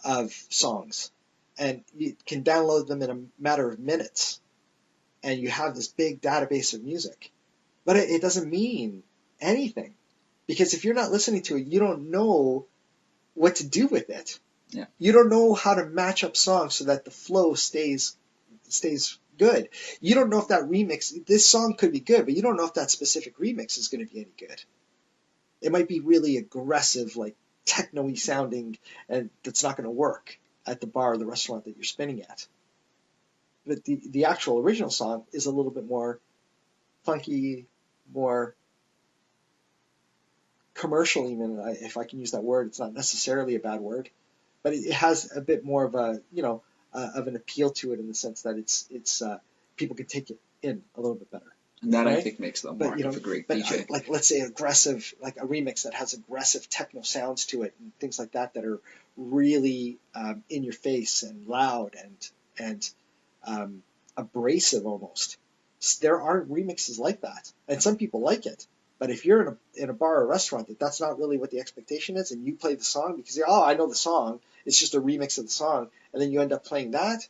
of songs, and you can download them in a matter of minutes, and you have this big database of music. But it doesn't mean anything, because if you're not listening to it, you don't know what to do with it. Yeah. You don't know how to match up songs so that the flow stays good. You don't know if that remix, this song could be good, but you don't know if that specific remix is going to be any good. It might be really aggressive, like techno-y sounding, and that's not going to work at the bar or the restaurant that you're spinning at. But the actual original song is a little bit more funky, more commercial even, if I can use that word. It's not necessarily a bad word, but it has a bit more of a, of an appeal to it, in the sense that it's people can take it in a little bit better. And that, right? I think, makes them mark of a great DJ. Like, let's say aggressive, like a remix that has aggressive techno sounds to it and things like that are really in your face and loud and abrasive almost. There are remixes like that, and some people like it. But if you're in a bar or a restaurant that's not really what the expectation is, and you play the song because I know the song, it's just a remix of the song, and then you end up playing that,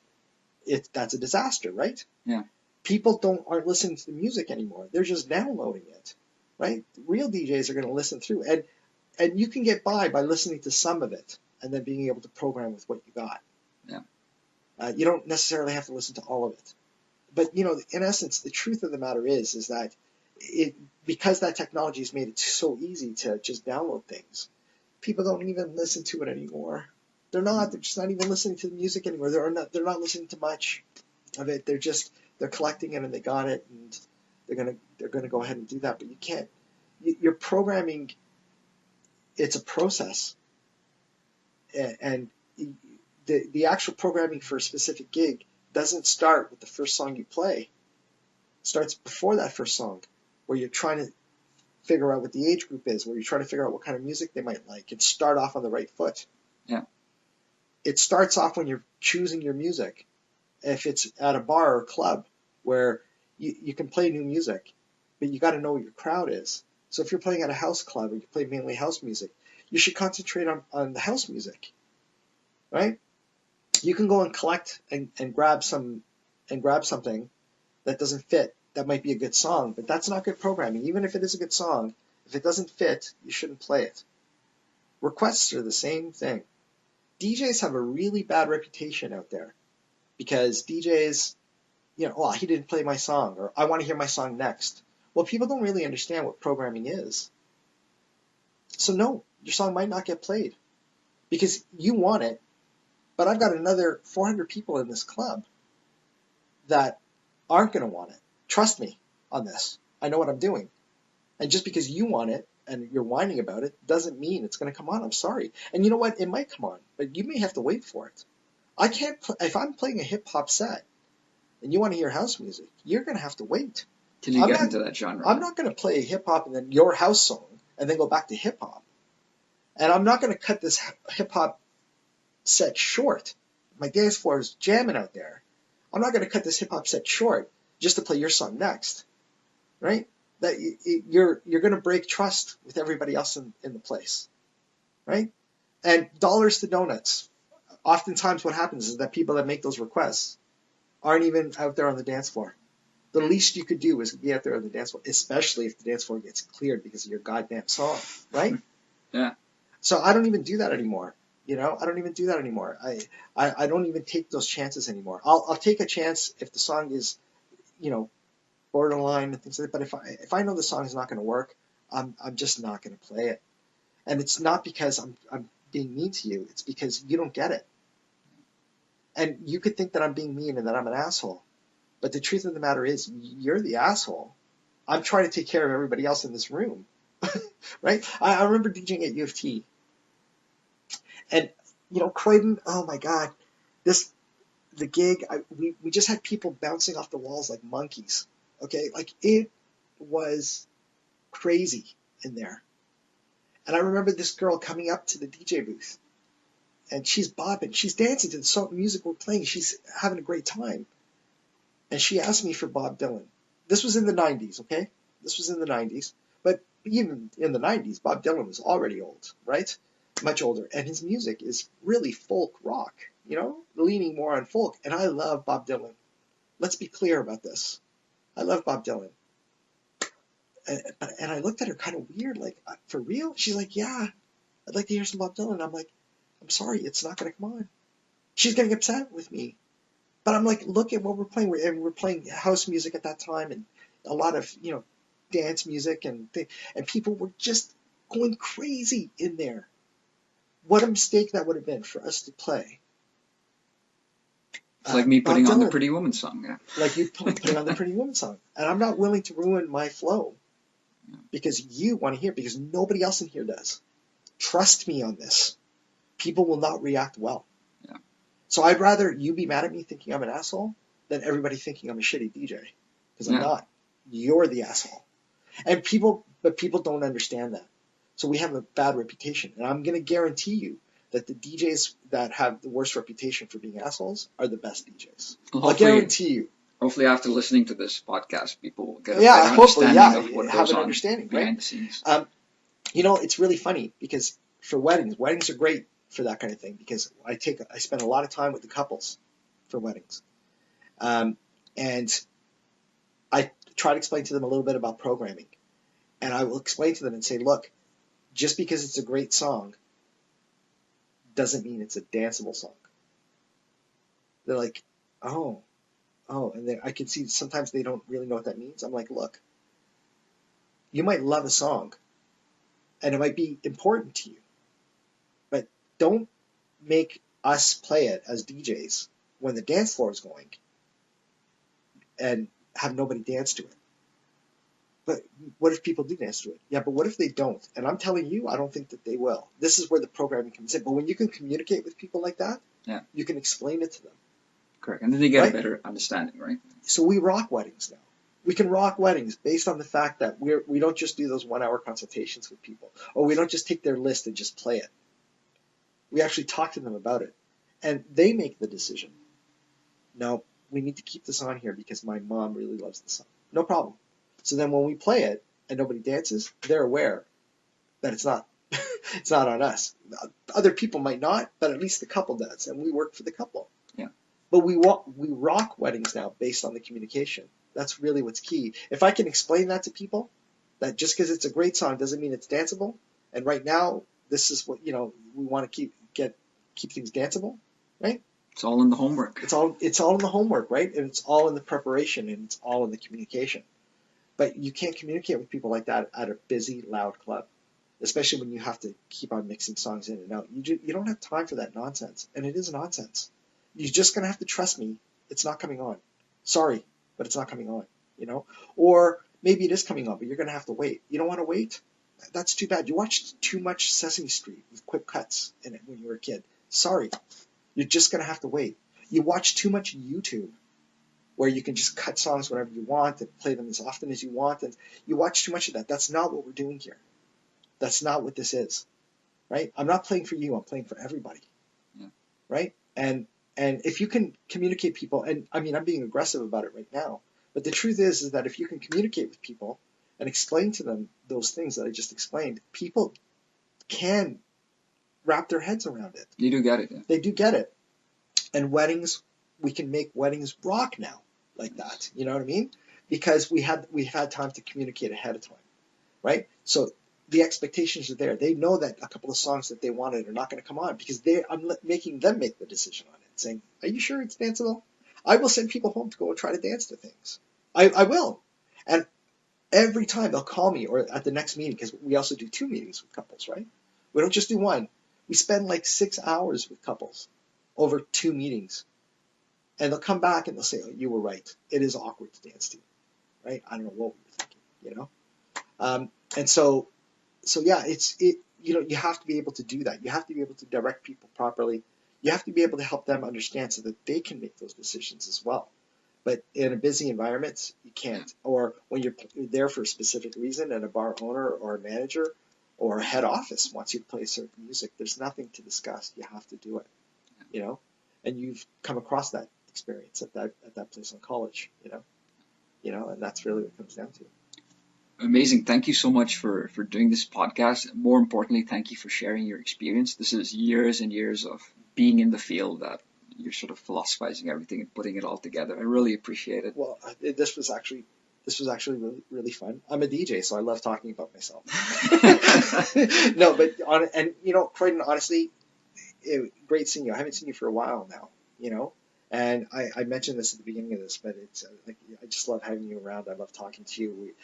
that's a disaster, right? Yeah. People aren't listening to the music anymore. They're just downloading it, right? Real DJs are going to listen through, and you can get by listening to some of it and then being able to program with what you got. Yeah. You don't necessarily have to listen to all of it. But, in essence, the truth of the matter is that because that technology has made it so easy to just download things, people don't even listen to it anymore. They're just not even listening to the music anymore. They're not listening to much of it. They're collecting it and they got it, and they're gonna go ahead and do that. But you can't. You're programming. It's a process, and the actual programming for a specific gig doesn't start with the first song you play. It starts before that first song, where you're trying to figure out what the age group is, where you're trying to figure out what kind of music they might like, and start off on the right foot. Yeah. It starts off when you're choosing your music. If it's at a bar or club where you can play new music, but you got to know what your crowd is. So if you're playing at a house club and you play mainly house music, you should concentrate on the house music, right? You can go and collect and grab something that doesn't fit. That might be a good song, but that's not good programming. Even if it is a good song, if it doesn't fit, you shouldn't play it. Requests are the same thing. DJs have a really bad reputation out there because DJs, he didn't play my song, or I want to hear my song next. Well, people don't really understand what programming is. So no, your song might not get played because you want it, but I've got another 400 people in this club that aren't going to want it. Trust me on this. I know what I'm doing. And just because you want it and you're whining about it doesn't mean it's going to come on. I'm sorry. And you know what? It might come on, but you may have to wait for it. I can't if I'm playing a hip hop set and you want to hear house music, you're going to have to wait. Till you get into that genre. I'm not going to play hip hop and then your house song and then go back to hip hop. And I'm not going to cut this hip hop set short. My dance floor is jamming out there. I'm not going to cut this hip hop set short just to play your song next, right? That you're going to break trust with everybody else in the place, right? And dollars to donuts. Oftentimes, what happens is that people that make those requests aren't even out there on the dance floor. The least you could do is be out there on the dance floor, especially if the dance floor gets cleared because of your goddamn song, right? Yeah. So I don't even do that anymore. I don't even do that anymore. I don't even take those chances anymore. I'll take a chance if the song is, borderline and things like that. But if I know the song is not going to work, I'm just not going to play it. And it's not because I'm being mean to you. It's because you don't get it. And you could think that I'm being mean and that I'm an asshole. But the truth of the matter is, you're the asshole. I'm trying to take care of everybody else in this room. Right? I remember DJing at U of T. And, Croydon, oh my God. The gig, we just had people bouncing off the walls like monkeys. Okay? Like, it was crazy in there. And I remember this girl coming up to the DJ booth. And she's bopping. She's dancing to the song music we're playing. She's having a great time. And she asked me for Bob Dylan. This was in the 90s, okay? This was in the 90s. But even in the 90s, Bob Dylan was already old, right? Much older. And his music is really folk rock, leaning more on folk. And I love Bob Dylan. Let's be clear about this. I love Bob Dylan. And I looked at her kind of weird, like, for real? She's like, yeah, I'd like to hear some Bob Dylan. I'm like, I'm sorry, it's not going to come on. She's getting upset with me. But I'm like, look at what we're playing. We're playing house music at that time and a lot of, dance music and people were just going crazy in there. What a mistake that would have been for us to play. It's like me putting on the Pretty Woman song. Yeah. Like you putting on the Pretty Woman song. And I'm not willing to ruin my flow because you want to hear it, because nobody else in here does. Trust me on this. People will not react well. Yeah. So I'd rather you be mad at me thinking I'm an asshole than everybody thinking I'm a shitty DJ. Because I'm not. You're the asshole. And people don't understand that. So we have a bad reputation. And I'm going to guarantee you that the DJs that have the worst reputation for being assholes are the best DJs. Well, I'll guarantee you. Hopefully after listening to this podcast, people will get a better understanding of what goes on behind the scenes. It's really funny because for weddings are great for that kind of thing because I spend a lot of time with the couples for weddings. And I try to explain to them a little bit about programming. And I will explain to them and say, look, just because it's a great song doesn't mean it's a danceable song. They're like, oh. And I can see sometimes they don't really know what that means. I'm like, look, you might love a song and it might be important to you, but don't make us play it as DJs when the dance floor is going and have nobody dance to it. But what if people do dance to it? Yeah, but what if they don't? And I'm telling you, I don't think that they will. This is where the programming comes in. But when you can communicate with people like that, you can explain it to them. Correct. And then they get a better understanding, right? So we rock weddings now. We can rock weddings based on the fact that we don't just do those 1-hour consultations with people. Or we don't just take their list and just play it. We actually talk to them about it. And they make the decision. No, we need to keep this on here because my mom really loves the song. No problem. So then when we play it and nobody dances, they're aware that it's not it's not on us. Other people might not, but at least the couple does, and we work for the couple. Yeah. But we rock weddings now based on the communication. That's really what's key. If I can explain that to people, that just because it's a great song doesn't mean it's danceable, and right now this is what we want to keep things danceable, right? It's all in the homework. It's all in the homework, right? And it's all in the preparation, and it's all in the communication. But you can't communicate with people like that at a busy, loud club, especially when you have to keep on mixing songs in and out. You don't have time for that nonsense, and it is nonsense. You're just going to have to trust me. It's not coming on. Sorry, but it's not coming on, Or maybe it is coming on, but you're going to have to wait. You don't want to wait? That's too bad. You watched too much Sesame Street with quick cuts in it when you were a kid. Sorry. You're just going to have to wait. You watch too much YouTube, where you can just cut songs whenever you want and play them as often as you want. And you watch too much of that. That's not what we're doing here. That's not what this is, right? I'm not playing for you. I'm playing for everybody, right? And if you can communicate people, and I mean, I'm being aggressive about it right now, but the truth is that if you can communicate with people and explain to them those things that I just explained, people can wrap their heads around it. You do get it. Yeah. They do get it. And weddings, we can make weddings rock now like that. You know what I mean? Because we've had time to communicate ahead of time, right? So the expectations are there. They know that a couple of songs that they wanted are not going to come on because I'm making them make the decision on it, saying, are you sure it's danceable? I will send people home to go and try to dance to things. I will. And every time they'll call me or at the next meeting, because we also do 2 meetings with couples, right? We don't just do one. We spend like 6 hours with couples over 2 meetings. And they'll come back and they'll say, oh, you were right. It is awkward to dance to, right? I don't know what we were thinking, you know? And so yeah, you have to be able to do that. You have to be able to direct people properly. You have to be able to help them understand so that they can make those decisions as well. But in a busy environment, you can't. Or when you're there for a specific reason and a bar owner or a manager or a head office wants you to play certain music, there's nothing to discuss. You have to do it, you know? And you've come across that experience at that place on college, you know, and that's really what it comes down to. Amazing. Thank you so much for doing this podcast. More importantly, thank you for sharing your experience. This is years and years of being in the field that you're sort of philosophizing everything and putting it all together. I really appreciate it. Well, this was actually really, really fun. I'm a DJ, so I love talking about myself. No, but Croydon, honestly, great seeing you. I haven't seen you for a while now, you know. And I mentioned this at the beginning of this, but it's I just love having you around. I love talking to you.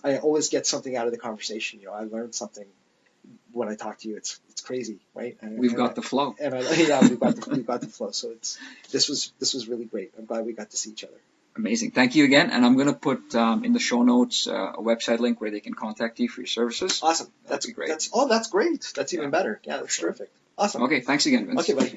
I always get something out of the conversation. You know, I learned something when I talk to you. It's crazy, right? We've got the flow. And we've got the flow. So this was really great. I'm glad we got to see each other. Amazing. Thank you again. And I'm going to put in the show notes a website link where they can contact you for your services. Awesome. That's great. That's great. That's even better. Yeah, that's terrific. Awesome. Okay. Thanks again, Vince. Okay, buddy.